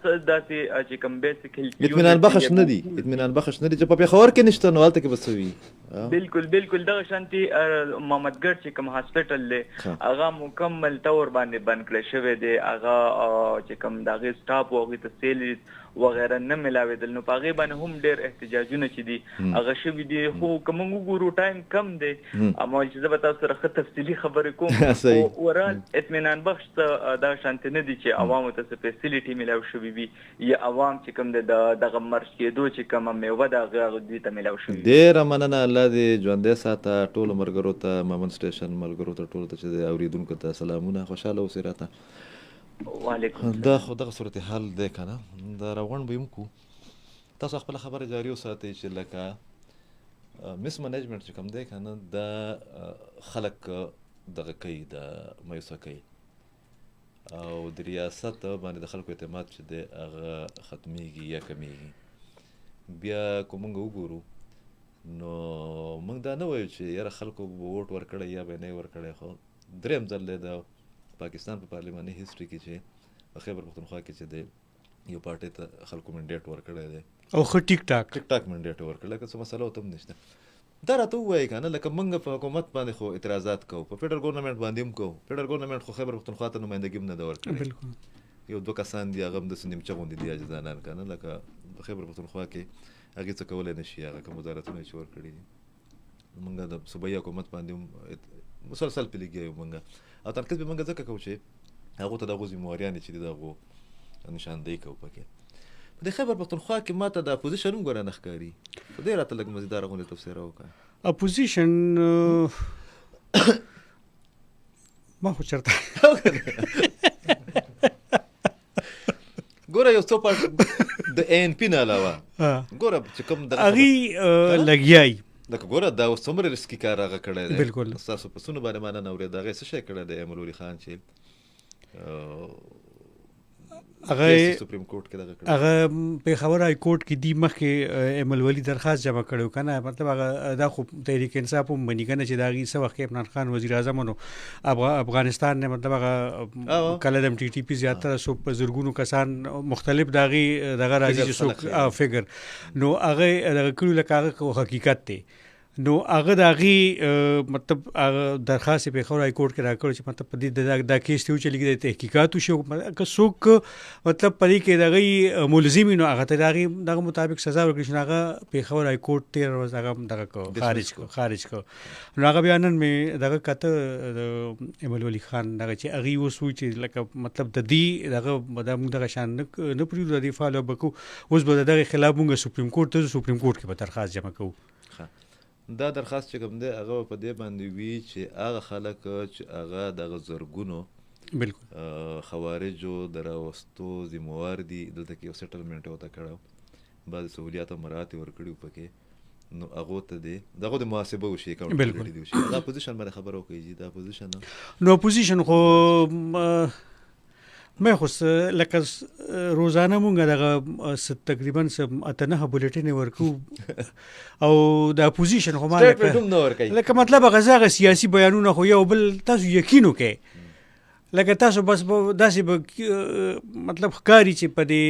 څه داسې چې کوم بیسیک اطمینان بخش نه دي چې په پېښور کې نشته نو هلته کې به څه وي؟ بالکل دغه شانتي محمدګړ چې کوم هاسپټل دی هغه مکمل تور باندې بند کړی شوی دی. هغه چې کوم دغه سټاف او هغه تسهیل وغیرہ نه ملاوېدل، نو په هغې باندې هم ډېر احتجاجونه چې دي هغه شوي دي. خو که موږ وګورو ټایم کم دی، اما چې زه به تاسو سره ښه تفصیلي خبرې کوم. اورال اطمینان بخش دغه شانتې نه دي چې عوامو ته څه فیسیلیټي میلاو شوي وي یا عوام چې کوم دی دغه مرچ کېدو چې کومه میوه ده هغه دوی ته میلاو شوي. ډېره مننه، الله دې ژوندی ساته. ټولو ملګرو ته، مامن سټیشن ملګرو ته، ټولو ته چې د اورېدونکو ته سلامونه، خوشحاله اوسئ راته. وعلیکم. دا خو دغه صورتحال دی که نه، دا روان به یې هم کړو. تاسو خپله خبره جاري وساتئ چې لکه مس منیجمنټ چې کوم دی که نه، دا خلک دغه کوي، د مایوسه کوي او د ریاست باندې د خلکو اعتماد چې دی هغه ختمیږي یا کمیږي. بیا که موږ وګورو نو موږ دا نه وایو چې یاره خلکو به ووټ ورکړی یا به یې نه ورکړی، خو درېیم ځل دی د پاکستان په پارلیماني هسټري کې چې په خیبر پښتونخوا کې چې دی یو پارټۍ ته خلکو منډیټ ورکړی دی او ښه ټیک ټاک منډیټ ورکړی، لکه څه مسله ورته هم نشته. دا راته ووایي که نه، لکه موږ په حکومت باندې خو اعتراضات کوو، په فیډرل ګورنمنټ باندې هم کوو. فیډرل ګورنمنټ خو خیبر پښتونخوا ته نمایندګي هم نه ده ورکړې. یو دوه کسان دي، هغه هم داسې نیمچه غوندې دي عاجزانان که نه، لکه په خیبر پښتونخوا کې هغې څه کولی نه شي، هغه کوم وزارتونه چې ورکړي دي. موږ د صوبایي حکومت باندې هم مسلسل پې لګیا یو موږ، او تنقید به موږ ځکه کوو چې هغو ته دغو ذمهواریانې چې دي د هغو نشاندهي کوو پکې. په دې خیبر پښتونخوا کې ما ته د اپوزیشن هم ګوره نه ښکاري. په دې راته لږ مزیداره غوندې تفسیره وکړه. اپوزیشن ما خو چېرته ګوره یو څو پارټ د ANP نه علاوه ګوره چې کوم هغې لګیایي، لکه ګوره دا اوس څومره رسکي کار هغه کړی دی. بلکل ستاسو په سونو باندې ما نن اورېد، هغې څه شی کړی دی ایمل خان چې هغه سپریم کورټ کې دغه کړی، هغه پېښور های کورټ کې دی مخکې ایمل ولي درخواست جمع کړی و که نه. مطلب هغه دا خو تحریک انصاف هم مني که نه چې د هغې څه وخت کې عمران خان وزیر اعظم و، نو افغانستان نه مطلب هغه کله د TTP زیاتره څوک په زرګونو کسان مختلف د هغې دغه راځي چې څوک فګر، نو هغه دغه کړي لکه هغه حقیقت دی. نو هغه د هغې مطلب هغه درخواست یې پېښور های کورټ کې راکړی چې مطلب په دې دا کیس ته وچلېږي، د تحقیقات وشي، که څوک مطلب په دې کې د هغې ملزم وي نو هغه ته د هغې دغه مطابق سزا ورکړي چې هغه پېښور های کورټ 13 ورځ هغه دغه خارج کړ. نو هغه بیا نن مې دغه کته د ایمل ولي خان دغه چې هغې اوس وایي چې لکه مطلب د دې دغه موږ دغه شان نه پرېږدو، د دې فالو به کوو، اوس به د دغې خلاف موږ سپریم کورټ ته ځو، سپریم کورټ کې به درخواست جمع کوو. دا درخواست چې کوم دی هغه په دې باندې وي چې هغه خلک چې هغه دغه زرګونو بلکل خوارجو د راوستو ذمهوار دي، دلته کې یو سیټلمنټ یې ورته کړی، بعضې سهولیات او مراعات یې ورکړي وو پکې، نو هغو ته دې دغو د محاسبه وشي، اکاونټیبلټي دې وشي. دا اپوزیشن باندې خبره وکړي چې دا اپوزیشن نو اپوزیشن خو مې خو لکه روزانه مونږ دغه تقریبا 8-9 بولټینې ورکو او د اپوزیشن خو ما لکه مطلب هغه سیاسي بیانونه خو یو بل تاسو یقین وکړئ، لکه تاسو بس داسې به مطلب ښکاري چې په دې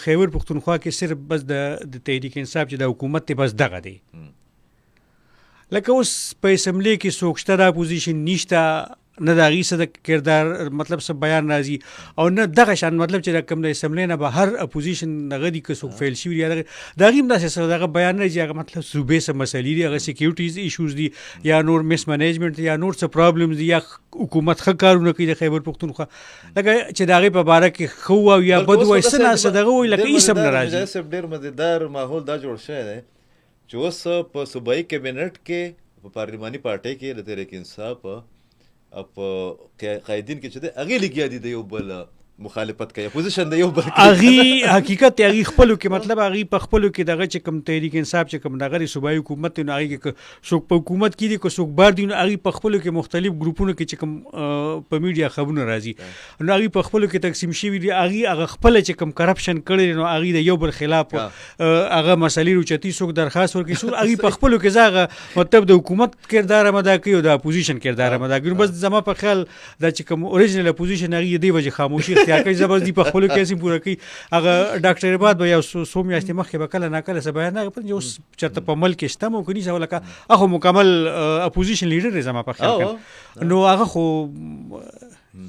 خیبر پښتونخوا کې صرف بس د تحریک انصاف چې د حکومت دی بس دغه دی. لکه اوس په اسمبلی کې څوک شته د اپوزیشن نشته، نه د هغې څه د کردار مطلب څه بیان راځي، او نه دغه شان مطلب چې کوم د اسمبلی نه به هر اپوزیشن دغه دي که څوک فیل شوي دي، د هغې هم داسې څه دغه بیان نه راځي، هغه مطلب صوبې څه مسلې دي، هغه سیکیورټیز ایشوز دي یا نور مس منیجمنټ یا نور څه پرابلمز دي، یا حکومت ښه کارونه کوي د خیبر پښتونخوا، لکه چې د هغې په باره کې ښه ووایو یا بد ووایو، څه نه څه دغه ووایي، لکه هېڅ هم نه راځي. ډېر مزیدار ماحول دا جوړ شوی دی چې اوس په صوبایي کابینټ کې په پارلماني پارټۍ کې د تحریک انصاف په قایدین کې چې دی هغې لګیا دي د یو بل مخالفت کوي، اپوزیشن د یو بل هغې حقیقت دی، هغې خپلو کې مطلب هغې په خپلو کې دغه چې کوم تحریک انصاف چې کوم دغه د صوبایي حکومت دی نو هغې کې څوک په حکومت کې دي که څوک بار دي، نو هغې په خپلو کې مختلف ګروپونو کې چې کوم په میډیا خبرونه راځي نو هغې په خپلو کې تقسیم شوي دي، هغه خپله چې کوم کرپشن کړی دی نو هغې د یو بل خلاف هغه مسلې روچتي څوک درخواست ورکوي، هغې په خپلو کې هغه مطلب د حکومت کردار هم ادا کوي او د اپوزیشن کردار هم ادا کوي. بس زما په خیال دا چې کوم اوریجنل اپوزیشن هغې دې وجې خاموشي اختیار کوي زبردستی په خپل کې پوره کوي هغه ډاکټر عباد به یو سو میاشتې مخکې به کله نه کله څه بیان نه کوي اوس چرته په ملک کې شته مو کوي چې ولکه هغه مکمل اپوزیشن لیډر زما په خیال کې نو هغه خو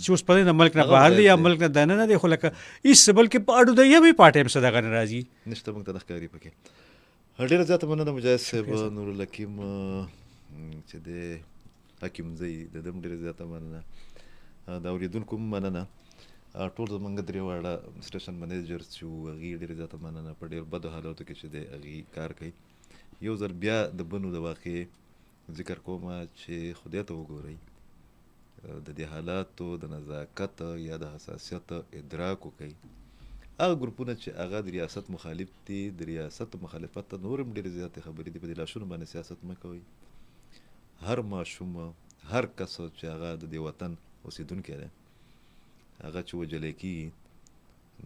چې اوس په دې ملک نه بهر دی یا ملک نه دنه نه دی خو لکه هیڅ بلکې په اډو د یوې پارټي هم صدقه نه راځي نشته موږ ته ښکاري پکې ډېره زیاته مننه مجاهد صاحب نور الحکیم چې د حکیم زی د دم ډېره زیاته مننه د اورېدونکو مننه ټول زمونږ درې واړه سټیشن منیجرز چې وو هغې ډېرې زیاته مننه په ډېر بدو حالاتو کې چې دی هغې کار کوي یو ځل بیا د بنو د واقعې ذکر کوم چې خدای ته وګورئ د دې حالاتو د نزاکت یا د حساسیت ادراک وکړئ هغه ګروپونه چې هغه د ریاست مخالف دي د ریاست مخالفت ته نور هم ډېرې زیاتې خبرې دي په دې لاشونو باندې سیاست مه کوئ هر ماشوم هر کس چې هغه د دې وطن اوسېدونکی دی هغه چې وجلی کېږي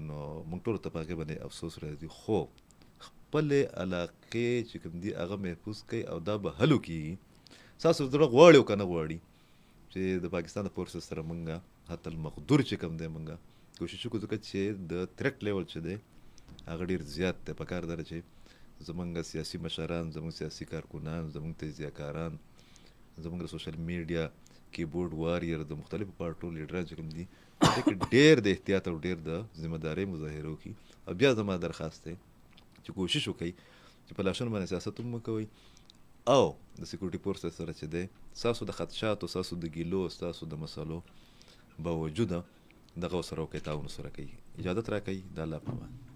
نو موږ ټولو ته په هغې باندې افسوس راځي خو خپلې علاقې چې کوم دي هغه محفوظ کوي او دا به حلو کېږي ستاسو زړه غواړي او که نه غواړي چې د پاکستان د فورسز سره موږ حتی المقدور چې کوم دی موږ کوشش وکړو ځکه چې د تھریټ لیول چې دی هغه ډېر زیات دی په کار ده چې زموږ سیاسي مشران زموږ سیاسي کارکنان زموږ تجزیهکاران زموږ د سوشل میډیا کیبورډ واریر د مختلفو پارټو لیډران چې کوم دي دې کې ډېر د احتیاط او ډېر د ذمهدارۍ مظاهره وکړي او بیا زما درخواست دی چې کوشش وکړئ چې په لاشونو باندې سیاست هم وکوئ او د سیکورټي فورسز سره چې دی ستاسو د خدشاتو ستاسو د ګیلو ستاسو د مسلو باوجوده دغه ورسره وکړئ تعاون ورسره کوي اجازت راکوئ د الله په امان